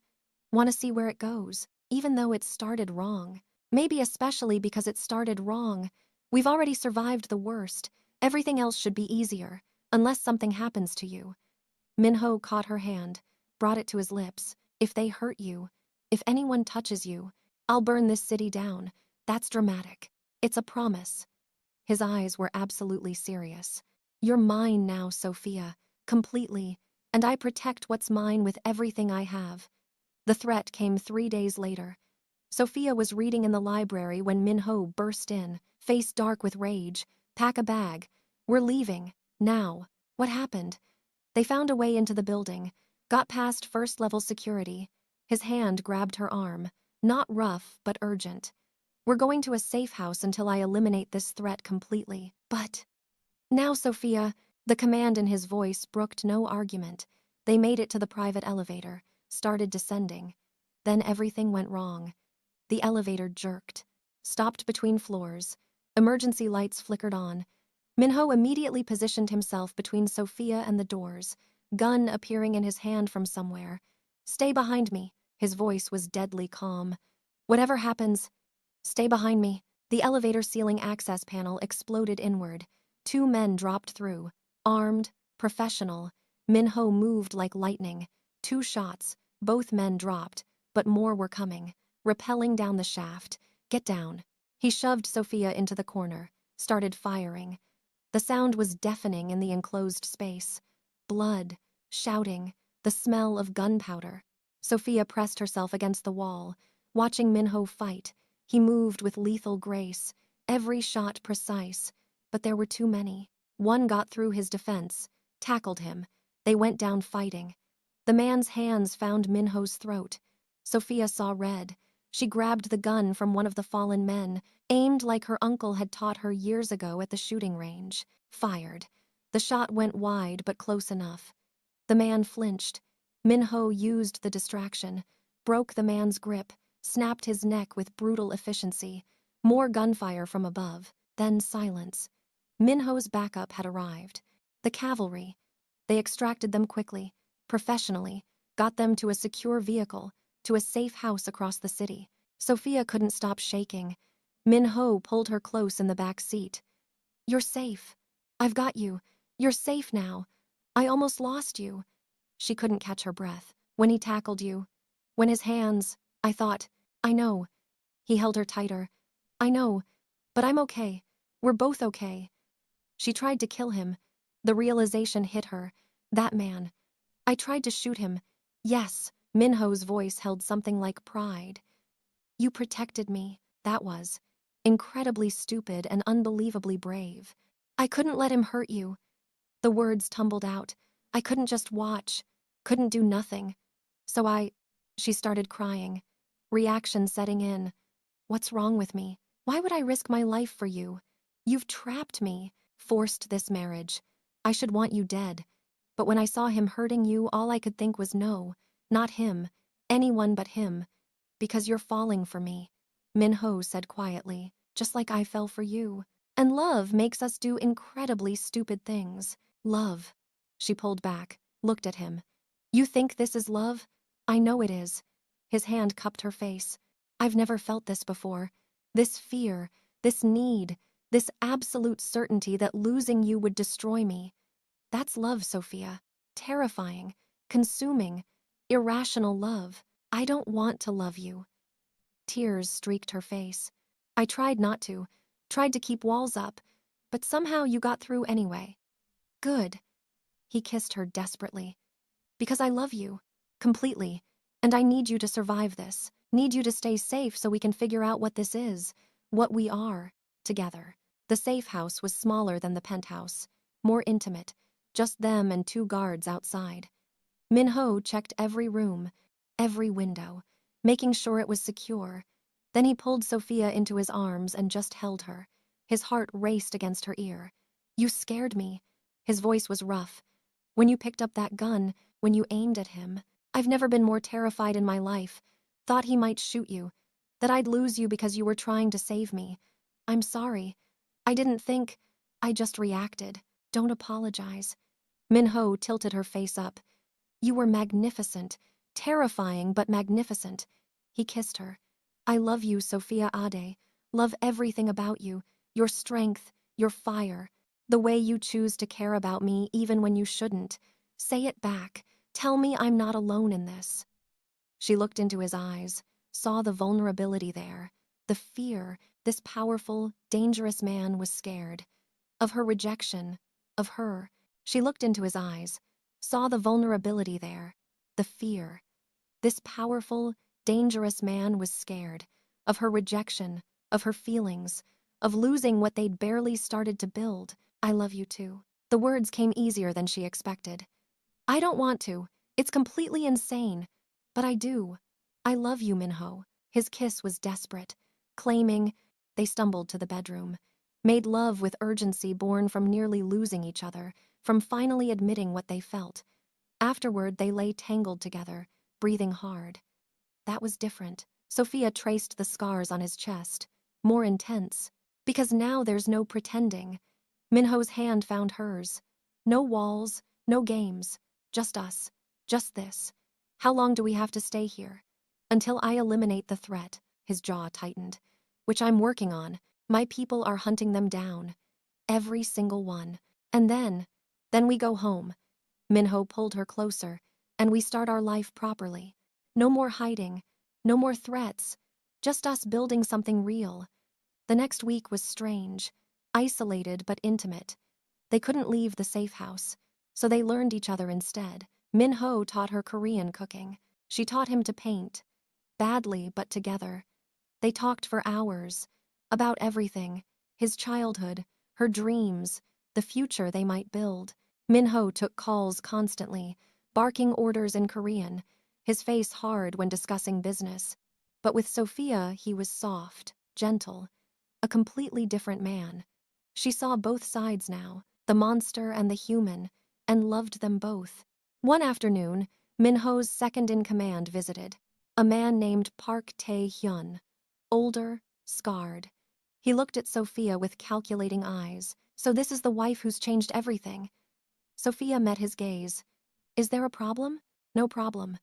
Want to see where it goes, even though it started wrong. Maybe especially because it started wrong. We've already survived the worst. Everything else should be easier, unless something happens to you. Minho caught her hand, brought it to his lips. If they hurt you, if anyone touches you, I'll burn this city down. That's dramatic. It's a promise. His eyes were absolutely serious. You're mine now, Sophia, completely, and I protect what's mine with everything I have. The threat came 3 days later. Sophia was reading in the library when Minho burst in, face dark with rage. Pack a bag. We're leaving. Now. What happened? They found a way into the building, got past first-level security. His hand grabbed her arm, not rough, but urgent. We're going to a safe house until I eliminate this threat completely. But now, Sophia, the command in his voice brooked no argument. They made it to the private elevator, started descending. Then everything went wrong. The elevator jerked, stopped between floors. Emergency lights flickered on. Minho immediately positioned himself between Sophia and the doors, gun appearing in his hand from somewhere. Stay behind me. His voice was deadly calm. Whatever happens, stay behind me. The elevator ceiling access panel exploded inward. 2 men dropped through, armed, professional. Minho moved like lightning. 2 shots, both men dropped, but more were coming, rappelling down the shaft. Get down. He shoved Sophia into the corner, started firing. The sound was deafening in the enclosed space. Blood, shouting, the smell of gunpowder. Sophia pressed herself against the wall, watching Minho fight. He moved with lethal grace, every shot precise, but there were too many. One got through his defense, tackled him. They went down fighting. The man's hands found Minho's throat. Sophia saw red. She grabbed the gun from one of the fallen men, aimed like her uncle had taught her years ago at the shooting range. Fired. The shot went wide but close enough. The man flinched. Minho used the distraction, broke the man's grip, snapped his neck with brutal efficiency. More gunfire from above, then silence. Minho's backup had arrived. The cavalry. They extracted them quickly, professionally, got them to a secure vehicle, to a safe house across the city. Sophia couldn't stop shaking. Minho pulled her close in the back seat. You're safe. I've got you. You're safe now. I almost lost you. She couldn't catch her breath. When he tackled you, when his hands, I thought, I know. He held her tighter. I know, but I'm okay. We're both okay. She tried to kill him. The realization hit her. That man. I tried to shoot him. Yes, Minho's voice held something like pride. You protected me, that was. Incredibly stupid and unbelievably brave. I couldn't let him hurt you. The words tumbled out. I couldn't just watch. Couldn't do nothing. So she started crying. Reaction setting in. What's wrong with me? Why would I risk my life for you? You've trapped me, forced this marriage. I should want you dead. But when I saw him hurting you, all I could think was no, not him, anyone but him. Because you're falling for me. Minho said quietly, just like I fell for you. And love makes us do incredibly stupid things. Love. She pulled back, looked at him. You think this is love? I know it is. His hand cupped her face. I've never felt this before. This fear, this need, this absolute certainty that losing you would destroy me. That's love, Sophia. Terrifying, consuming, irrational love. I don't want to love you. Tears streaked her face. I tried not to, tried to keep walls up, but somehow you got through anyway. Good. He kissed her desperately. Because I love you. Completely. And I need you to survive this. Need you to stay safe so we can figure out what this is. What we are. Together. The safe house was smaller than the penthouse. More intimate. Just them and 2 guards outside. Minho checked every room. Every window. Making sure it was secure. Then he pulled Sophia into his arms and just held her. His heart raced against her ear. You scared me. His voice was rough. When you picked up that gun, when you aimed at him, I've never been more terrified in my life. Thought he might shoot you. That I'd lose you because you were trying to save me. I'm sorry. I didn't think. I just reacted. Don't apologize. Minho tilted her face up. You were magnificent. Terrifying, but magnificent. He kissed her. I love you, Sophia Ade. Love everything about you. Your strength, your fire. The way you choose to care about me even when you shouldn't. Say it back. Tell me I'm not alone in this. She looked into his eyes, saw the vulnerability there, the fear. This powerful, dangerous man was scared. Of her rejection, of her. She looked into his eyes, saw the vulnerability there, the fear. This powerful, dangerous man was scared. Of her rejection, of her feelings, of losing what they'd barely started to build. I love you too. The words came easier than she expected. I don't want to. It's completely insane. But I do. I love you, Minho. His kiss was desperate. Claiming, they stumbled to the bedroom. Made love with urgency born from nearly losing each other, from finally admitting what they felt. Afterward, they lay tangled together, breathing hard. That was different. Sophia traced the scars on his chest. More intense. Because now there's no pretending. Minho's hand found hers. No walls, no games. Just us. Just this. How long do we have to stay here? Until I eliminate the threat. His jaw tightened. Which I'm working on. My people are hunting them down. Every single one. And then we go home. Minho pulled her closer, and we start our life properly. No more hiding. No more threats. Just us building something real. The next week was strange. Isolated but intimate. They couldn't leave the safe house, so they learned each other instead. Minho taught her Korean cooking. She taught him to paint. Badly, but together. They talked for hours. About everything. His childhood, her dreams, the future they might build. Minho took calls constantly, barking orders in Korean, his face hard when discussing business. But with Sophia, he was soft, gentle, a completely different man. She saw both sides now, the monster and the human, and loved them both. One afternoon, Minho's second-in-command visited, a man named Park Tae-hyun, older, scarred. He looked at Sophia with calculating eyes. So this is the wife who's changed everything. Sophia met his gaze. Is there a problem? No problem.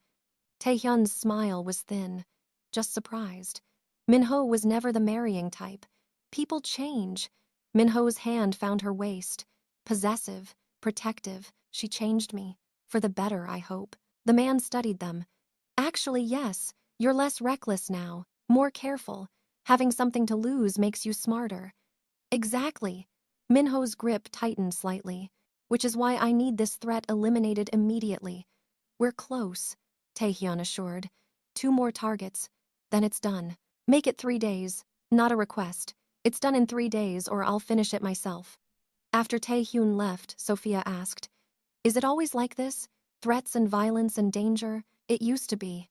Tae-hyun's smile was thin, just surprised. Minho was never the marrying type. People change. Minho's hand found her waist. Possessive, protective. She changed me. For the better, I hope. The man studied them. Actually, yes. You're less reckless now. More careful. Having something to lose makes you smarter. Exactly. Minho's grip tightened slightly, which is why I need this threat eliminated immediately. We're close, Tae-hyun assured. 2 more targets. Then it's done. Make it 3 days. Not a request. It's done in 3 days or I'll finish it myself. After Tae-hyun left, Sophia asked, is it always like this? Threats and violence and danger? It used to be.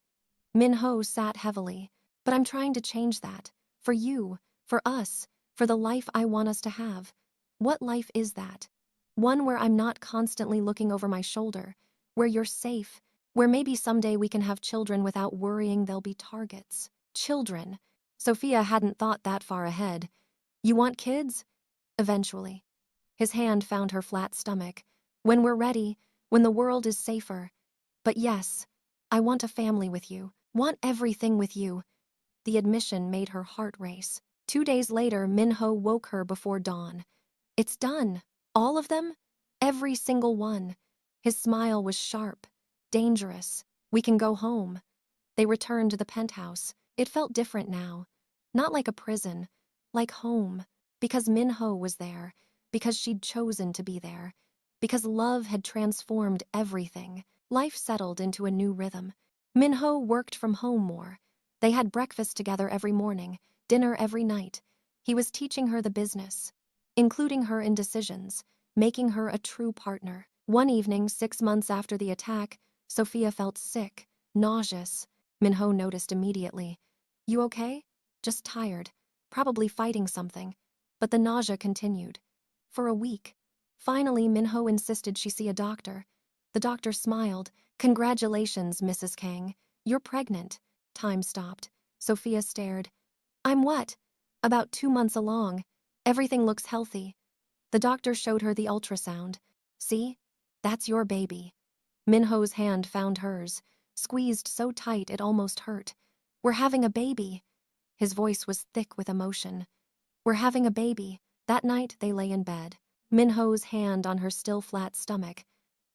Minho sat heavily. But I'm trying to change that. For you, for us, for the life I want us to have. What life is that? One where I'm not constantly looking over my shoulder, where you're safe, where maybe someday we can have children without worrying they'll be targets. Children. Sophia hadn't thought that far ahead. You want kids? Eventually. His hand found her flat stomach. When we're ready, when the world is safer. But yes, I want a family with you. Want everything with you. The admission made her heart race. 2 days later, Minho woke her before dawn. It's done. All of them? Every single one. His smile was sharp, dangerous. We can go home. They returned to the penthouse. It felt different now. Not like a prison, like home. Because Minho was there. Because she'd chosen to be there. Because love had transformed everything. Life settled into a new rhythm. Minho worked from home more. They had breakfast together every morning, dinner every night. He was teaching her the business, including her in decisions, making her a true partner. One evening, 6 months after the attack, Sophia felt sick, nauseous. Minho noticed immediately. You okay? Just tired, probably fighting something. But the nausea continued. For a week. Finally, Minho insisted she see a doctor. The doctor smiled. Congratulations, Mrs. Kang. You're pregnant. Time stopped. Sophia stared. I'm what? About 2 months along. Everything looks healthy. The doctor showed her the ultrasound. See? That's your baby. Minho's hand found hers, squeezed so tight it almost hurt. We're having a baby. His voice was thick with emotion. We're having a baby. That night they lay in bed. Minho's hand on her still flat stomach.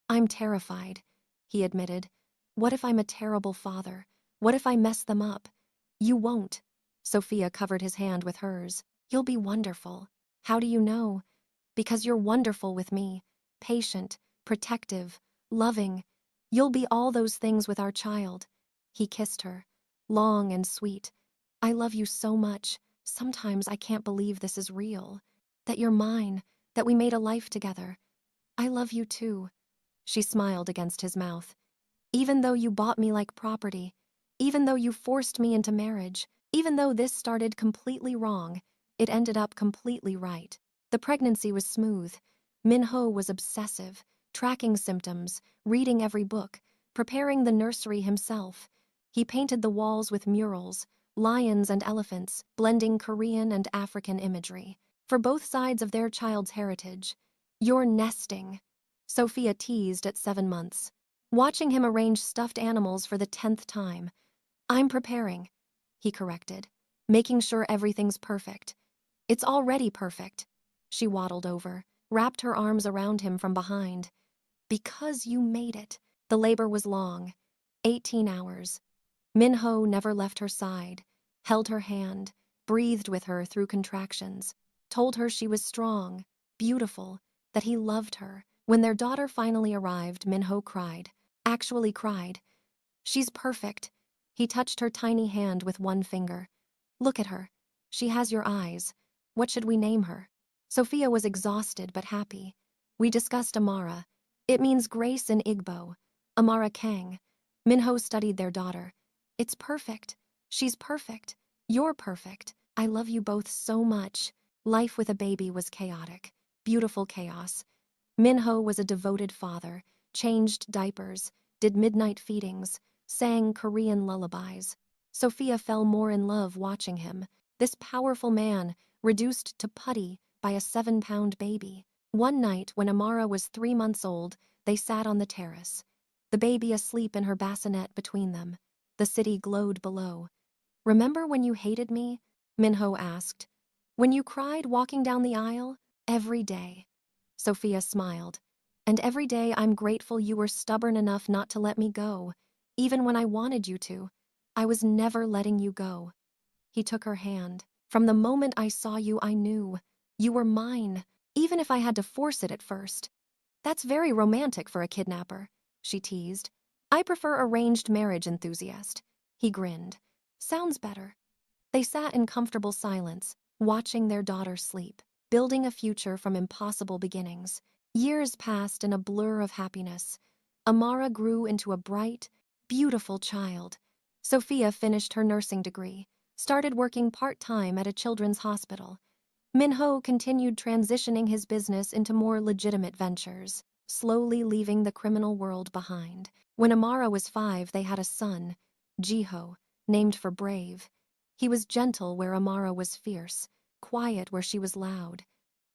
I'm terrified, he admitted. What if I'm a terrible father? What if I mess them up? You won't. Sophia covered his hand with hers. You'll be wonderful. How do you know? Because you're wonderful with me. Patient, protective, loving. You'll be all those things with our child. He kissed her, long and sweet. I love you so much. Sometimes I can't believe this is real. That you're mine, that we made a life together. I love you too. She smiled against his mouth. Even though you bought me like property, even though you forced me into marriage, even though this started completely wrong, it ended up completely right. The pregnancy was smooth. Minho was obsessive, tracking symptoms, reading every book, preparing the nursery himself. He painted the walls with murals, lions and elephants, blending Korean and African imagery. For both sides of their child's heritage. You're nesting, Sophia teased at 7 months. Watching him arrange stuffed animals for the 10th time. I'm preparing, he corrected, making sure everything's perfect. It's already perfect. She waddled over, wrapped her arms around him from behind. Because you made it. The labor was long, 18 hours. Minho never left her side, held her hand, breathed with her through contractions, told her she was strong, beautiful, that he loved her. When their daughter finally arrived, Minho cried. Actually cried. She's perfect. He touched her tiny hand with one finger. Look at her. She has your eyes. What should we name her? Sophia was exhausted but happy. We discussed Amara. It means grace in Igbo. Amara Kang. Minho studied their daughter. It's perfect. She's perfect. You're perfect. I love you both so much. Life with a baby was chaotic. Beautiful chaos. Minho was a devoted father, changed diapers, did midnight feedings, sang Korean lullabies. Sophia fell more in love watching him, this powerful man, reduced to putty by a 7-pound baby. One night, when Amara was 3 months old, they sat on the terrace. The baby asleep in her bassinet between them. The city glowed below. Remember when you hated me? Minho asked. When you cried walking down the aisle? Every day. Sophia smiled. And every day I'm grateful you were stubborn enough not to let me go. Even when I wanted you to. I was never letting you go. He took her hand. From the moment I saw you, I knew. You were mine, even if I had to force it at first. That's very romantic for a kidnapper, she teased. I prefer arranged marriage enthusiast. He grinned. Sounds better. They sat in comfortable silence, watching their daughter sleep, building a future from impossible beginnings. Years passed in a blur of happiness. Amara grew into a bright, beautiful child. Sophia finished her nursing degree, started working part-time at a children's hospital. Minho continued transitioning his business into more legitimate ventures, slowly leaving the criminal world behind. When Amara was 5, they had a son, Jiho, named for brave. He was gentle where Amara was fierce, quiet where she was loud.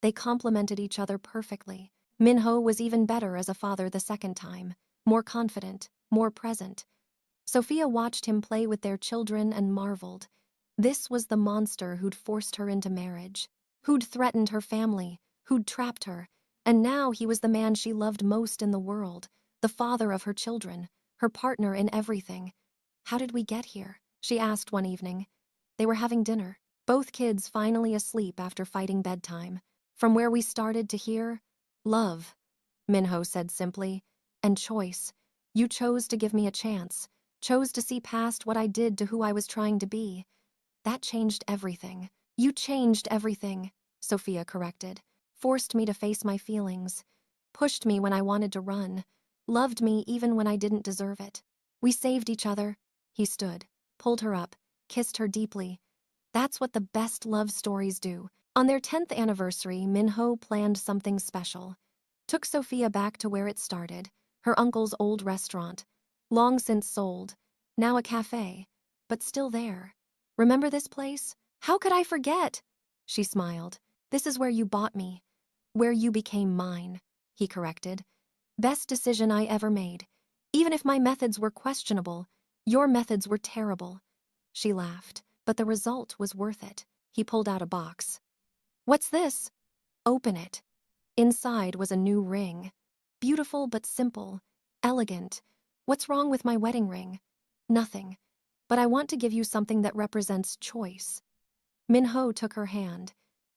They complemented each other perfectly. Minho was even better as a father the second time, more confident, more present. Sophia watched him play with their children and marveled. This was the monster who'd forced her into marriage, who'd threatened her family, who'd trapped her, and now he was the man she loved most in the world, the father of her children, her partner in everything. "How did we get here?" she asked one evening. They were having dinner, both kids finally asleep after fighting bedtime. "From where we started to here, love," Minho said simply, "and choice. You chose to give me a chance, chose to see past what I did to who I was trying to be. That changed everything." "You changed everything," Sophia corrected. "Forced me to face my feelings, pushed me when I wanted to run, loved me even when I didn't deserve it. We saved each other." He stood, pulled her up, kissed her deeply. That's what the best love stories do. On their 10th anniversary, Minho planned something special. Took Sophia back to where it started, her uncle's old restaurant, long since sold, now a cafe, but still there. "Remember this place? How could I forget?" She smiled. "This is where you bought me, where you became mine," he corrected. "Best decision I ever made. Even if my methods were questionable, your methods were terrible." She laughed, but the result was worth it. He pulled out a box. "What's this?" "Open it." Inside was a new ring. Beautiful but simple, elegant. "What's wrong with my wedding ring?" "Nothing. But I want to give you something that represents choice." Minho took her hand.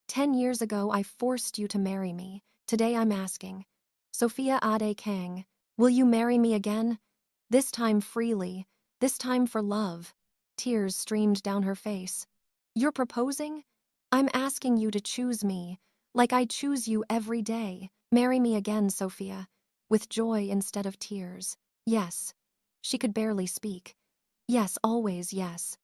10 years ago, I forced you to marry me. Today I'm asking, Sophia Ade Kang, will you marry me again? This time freely, this time for love. Tears streamed down her face. "You're proposing? I'm asking you to choose me, like I choose you every day. Marry me again, Sophia, with joy instead of tears." "Yes." She could barely speak. "Yes, always yes."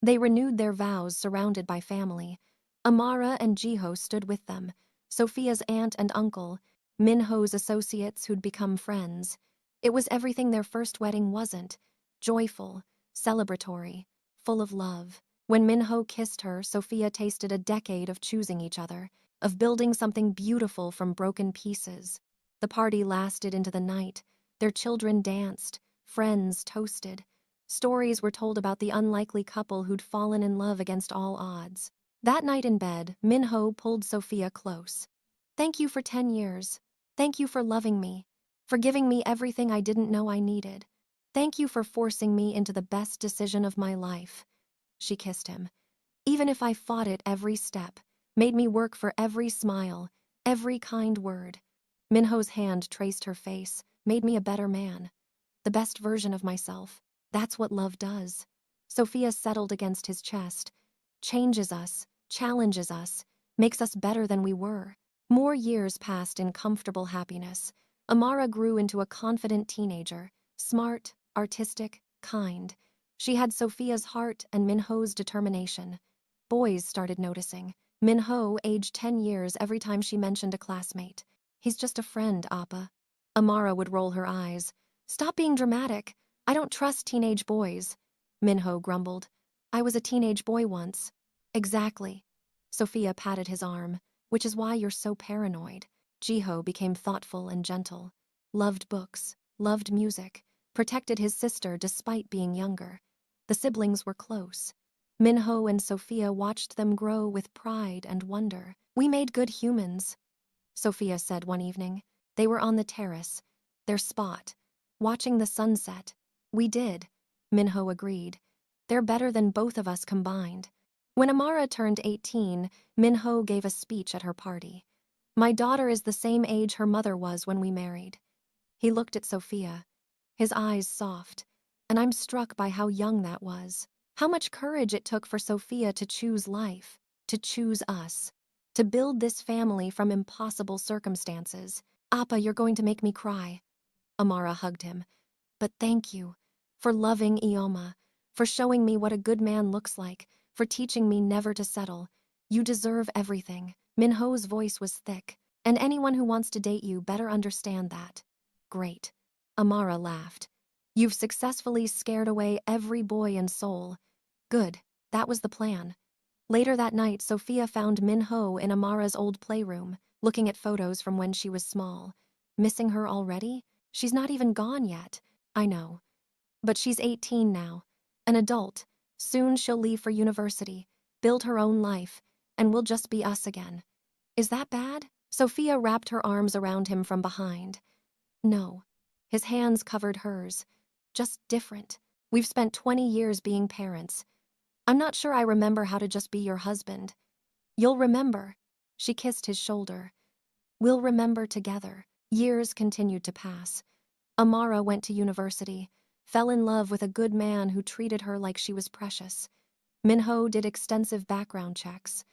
They renewed their vows surrounded by family. Amara and Jiho stood with them, Sophia's aunt and uncle, Minho's associates who'd become friends. It was everything their first wedding wasn't: joyful, celebratory, full of love. When Minho kissed her, Sophia tasted a decade of choosing each other, of building something beautiful from broken pieces. The party lasted into the night. Their children danced, friends toasted. Stories were told about the unlikely couple who'd fallen in love against all odds. That night in bed, Minho pulled Sophia close. "Thank you for 10 years. Thank you for loving me, for giving me everything I didn't know I needed. Thank you for forcing me into the best decision of my life." She kissed him. "Even if I fought it every step, made me work for every smile, every kind word." Minho's hand traced her face, "Made me a better man, the best version of myself. That's what love does." Sophia settled against his chest. "Changes us, challenges us, makes us better than we were." More years passed in comfortable happiness. Amara grew into a confident teenager, smart, artistic, kind. She had Sophia's heart and Minho's determination. Boys started noticing. Minho aged 10 years every time she mentioned a classmate. "He's just a friend, Appa." Amara would roll her eyes. "Stop being dramatic. I don't trust teenage boys." Minho grumbled. "I was a teenage boy once." "Exactly." Sophia patted his arm. "Which is why you're so paranoid." Jiho became thoughtful and gentle. Loved books, loved music, protected his sister despite being younger. The siblings were close. Minho and Sophia watched them grow with pride and wonder. "We made good humans," Sophia said one evening. They were on the terrace, their spot, watching the sunset. "We did," Minho agreed. "They're better than both of us combined." When Amara turned 18, Minho gave a speech at her party. "My daughter is the same age her mother was when we married." He looked at Sophia, his eyes soft, and I'm struck by how young that was. How much courage it took for Sophia to choose life, to choose us, to build this family from impossible circumstances. "Appa, you're going to make me cry." Amara hugged him. "But thank you for loving Ioma, for showing me what a good man looks like, for teaching me never to settle. You deserve everything." Minho's voice was thick. "And anyone who wants to date you better understand that." "Great." Amara laughed. "You've successfully scared away every boy and soul." "Good." That was the plan. Later that night, Sophia found Min-ho in Amara's old playroom, looking at photos from when she was small. Missing her already? She's not even gone yet. I know. But she's 18 now. An adult. Soon she'll leave for university, build her own life, and we'll just be us again. Is that bad? Sophia wrapped her arms around him from behind. No. His hands covered hers. Just different. We've spent 20 years being parents. I'm not sure I remember how to just be your husband. You'll remember. She kissed his shoulder. We'll remember together. Years continued to pass. Amara went to university, fell in love with a good man who treated her like she was precious. Min-ho did extensive background checks,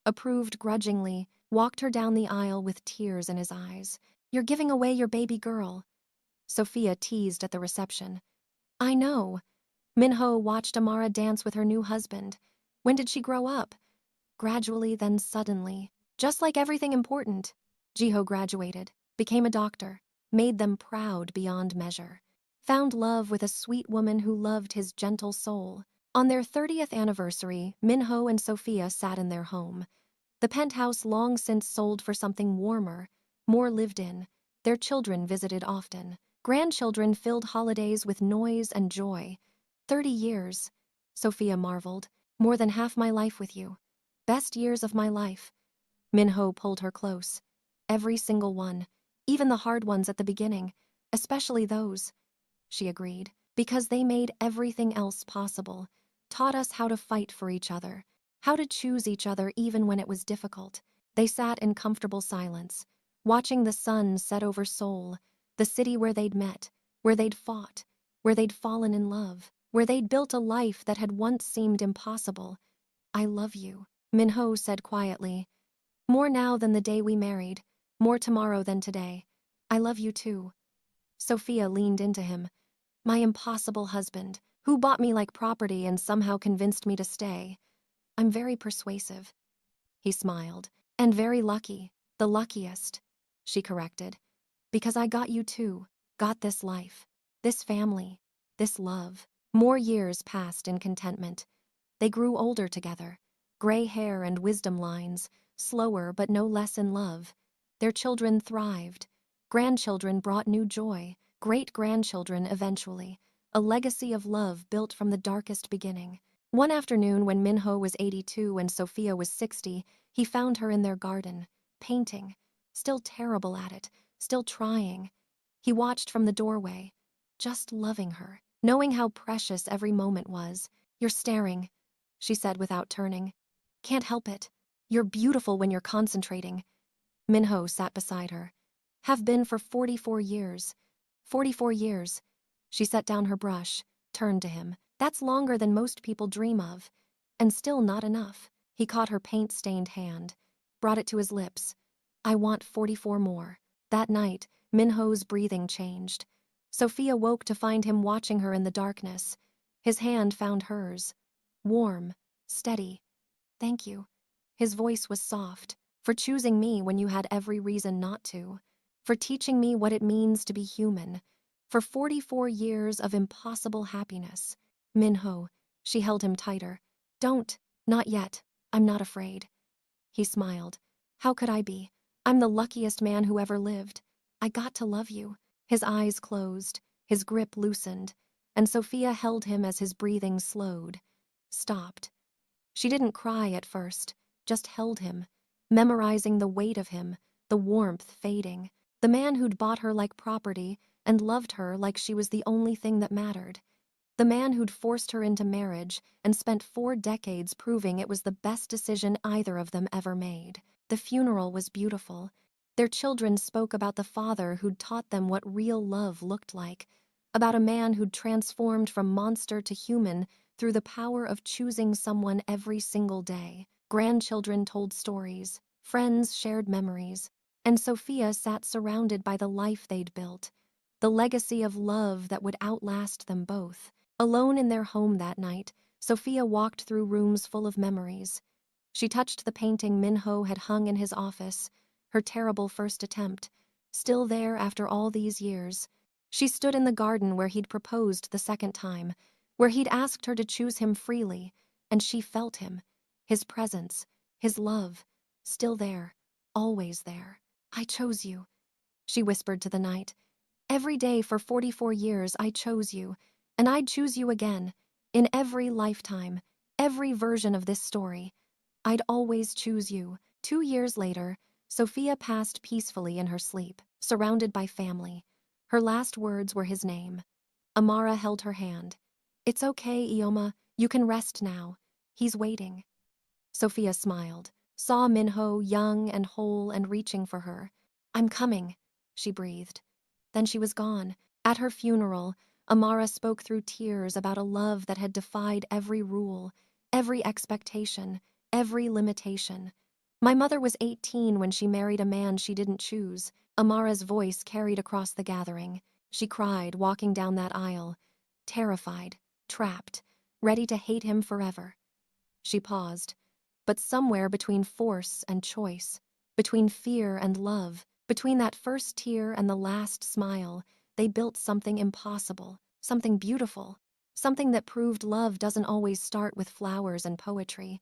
approved grudgingly, walked her down the aisle with tears in his eyes. You're giving away your baby girl. Sophia teased at the reception. I know. Min-ho watched Amara dance with her new husband. When did she grow up? Gradually, then suddenly. Just like everything important. Jiho graduated, became a doctor, made them proud beyond measure. Found love with a sweet woman who loved his gentle soul. On their 30th anniversary, Min-ho and Sophia sat in their home. The penthouse long since sold for something warmer, more lived in. Their children visited often. Grandchildren filled holidays with noise and joy. 30 years, Sophia marveled. More than half my life with you. Best years of my life. Min-ho pulled her close. Every single one, even the hard ones at the beginning, especially those. She agreed, because they made everything else possible, taught us how to fight for each other, how to choose each other even when it was difficult. They sat in comfortable silence, watching the sun set over Seoul, the city where they'd met, where they'd fought, where they'd fallen in love, where they'd built a life that had once seemed impossible. I love you, Min-ho said quietly. More now than the day we married, more tomorrow than today. I love you too. Sophia leaned into him. My impossible husband, who bought me like property and somehow convinced me to stay. I'm very persuasive. He smiled. And very lucky, the luckiest, she corrected. Because I got you too, got this life, this family, this love. More years passed in contentment. They grew older together, gray hair and wisdom lines, slower but no less in love. Their children thrived. Grandchildren brought new joy, great-grandchildren eventually, a legacy of love built from the darkest beginning. One afternoon when Min-ho was 82 and Sophia was 60, he found her in their garden, painting, still terrible at it, still trying. He watched from the doorway, just loving her, knowing how precious every moment was. You're staring, she said without turning. Can't help it. You're beautiful when you're concentrating. Min-ho sat beside her. Have been for 44 years. 44 years. She set down her brush, turned to him. That's longer than most people dream of. And still not enough. He caught her paint-stained hand, brought it to his lips. I want 44 more. That night, Min-ho's breathing changed. Sophia woke to find him watching her in the darkness. His hand found hers. Warm, steady. Thank you. His voice was soft. For choosing me when you had every reason not to. For teaching me what it means to be human. For 44 years of impossible happiness. Min-ho, she held him tighter. Don't, not yet. I'm not afraid. He smiled. How could I be? I'm the luckiest man who ever lived. I got to love you. His eyes closed, his grip loosened, and Sophia held him as his breathing slowed, stopped. She didn't cry at first, just held him, memorizing the weight of him, the warmth fading, the man who'd bought her like property and loved her like she was the only thing that mattered. The man who'd forced her into marriage and spent 4 decades proving it was the best decision either of them ever made. The funeral was beautiful. Their children spoke about the father who'd taught them what real love looked like, about a man who'd transformed from monster to human through the power of choosing someone every single day. Grandchildren told stories, friends shared memories, and Sophia sat surrounded by the life they'd built, the legacy of love that would outlast them both. Alone in their home that night, Sophia walked through rooms full of memories. She touched the painting Min-ho had hung in his office, her terrible first attempt, still there after all these years. She stood in the garden where he'd proposed the second time, where he'd asked her to choose him freely, and she felt him, his presence, his love, still there, always there. "I chose you," she whispered to the night. "Every day for 44 years I chose you, and I'd choose you again, in every lifetime, every version of this story. I'd always choose you." 2 years later, Sophia passed peacefully in her sleep, surrounded by family. Her last words were his name. Amara held her hand. "It's okay, Ioma. You can rest now. He's waiting." Sophia smiled, saw Minho young and whole and reaching for her. "I'm coming," she breathed. Then she was gone. At her funeral, Amara spoke through tears about a love that had defied every rule, every expectation, every limitation. "My mother was 18 when she married a man she didn't choose." Amara's voice carried across the gathering. She cried, walking down that aisle, terrified, trapped, ready to hate him forever. She paused. But somewhere between force and choice, between fear and love, between that first tear and the last smile, they built something impossible, something beautiful, something that proved love doesn't always start with flowers and poetry.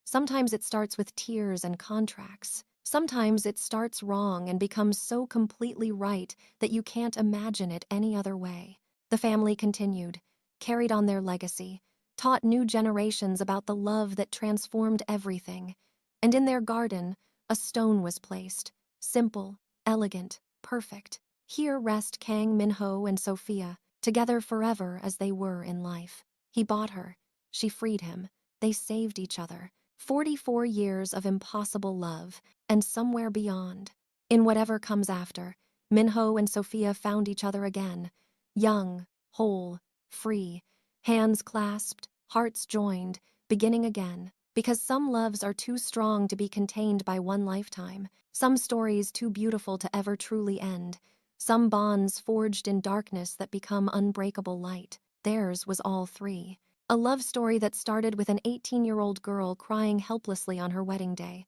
Sometimes it starts with tears and contracts. Sometimes it starts wrong and becomes so completely right that you can't imagine it any other way. The family continued, carried on their legacy, taught new generations about the love that transformed everything. And in their garden, a stone was placed, simple, elegant, perfect. Here rest Kang Minho and Sophia, together forever as they were in life. He bought her. She freed him. They saved each other. 44 years of impossible love, and somewhere beyond, in whatever comes after, Minho and Sophia found each other again, young, whole, free, hands clasped, hearts joined, beginning again. Because some loves are too strong to be contained by one lifetime, some stories too beautiful to ever truly end, some bonds forged in darkness that become unbreakable light. Theirs was all three. A love story that started with an 18-year-old girl crying helplessly on her wedding day.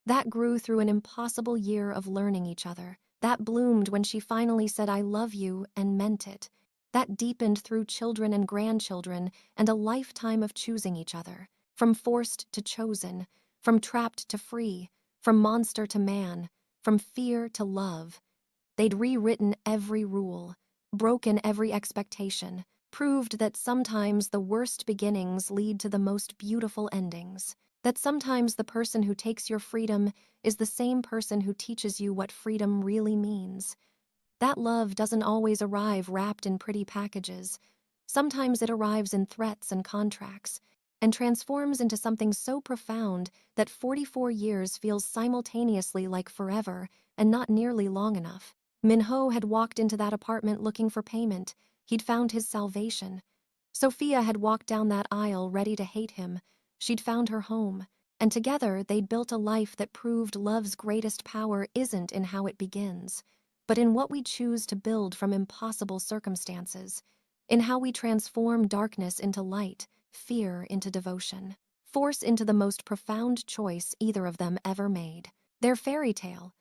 That grew through an impossible year of learning each other. That bloomed when she finally said "I love you" and meant it. That deepened through children and grandchildren and a lifetime of choosing each other. From forced to chosen, from trapped to free, from monster to man, from fear to love. They'd rewritten every rule, broken every expectation, proved that sometimes the worst beginnings lead to the most beautiful endings. That sometimes the person who takes your freedom is the same person who teaches you what freedom really means. That love doesn't always arrive wrapped in pretty packages. Sometimes it arrives in threats and contracts, and transforms into something so profound that 44 years feels simultaneously like forever and not nearly long enough. Minho had walked into that apartment looking for payment. He'd found his salvation. Sophia had walked down that aisle ready to hate him. She'd found her home. And together they'd built a life that proved love's greatest power isn't in how it begins, but in what we choose to build from impossible circumstances, in how we transform darkness into light, fear into devotion, force into the most profound choice either of them ever made. Their fairy tale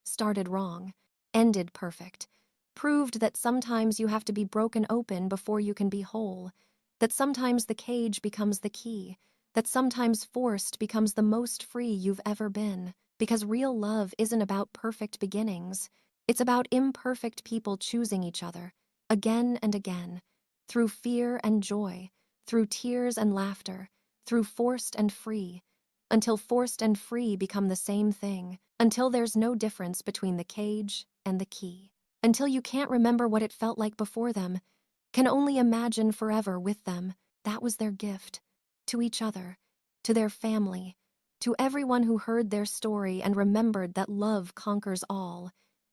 started wrong, ended perfect, proved that sometimes you have to be broken open before you can be whole, that sometimes the cage becomes the key, that sometimes forced becomes the most free you've ever been, because real love isn't about perfect beginnings. It's about imperfect people choosing each other, again and again, through fear and joy, through tears and laughter, through forced and free, until forced and free become the same thing, until there's no difference between the cage and the key, until you can't remember what it felt like before them, can only imagine forever with them. That was their gift, to each other, to their family, to everyone who heard their story and remembered that love conquers all,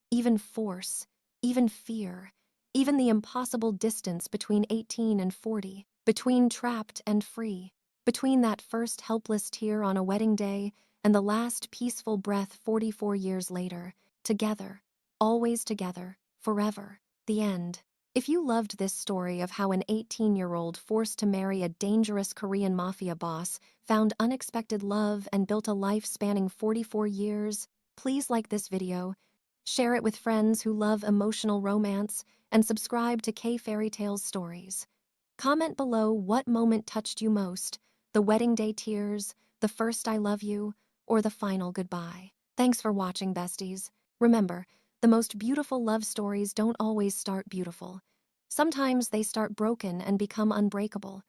even force, even fear, even the impossible distance between 18 and 40, between trapped and free, between that first helpless tear on a wedding day and the last peaceful breath 44 years later, together, always together, forever, the end. If you loved this story of how an 18-year-old forced to marry a dangerous Korean mafia boss found unexpected love and built a life spanning 44 years, please like this video, share it with friends who love emotional romance, and subscribe to K-fairytales stories. Comment below what moment touched you most, the The wedding day tears, the first I love you, or the final goodbye. Thanks for watching, besties. Remember, the most beautiful love stories don't always start beautiful. Sometimes they start broken and become unbreakable.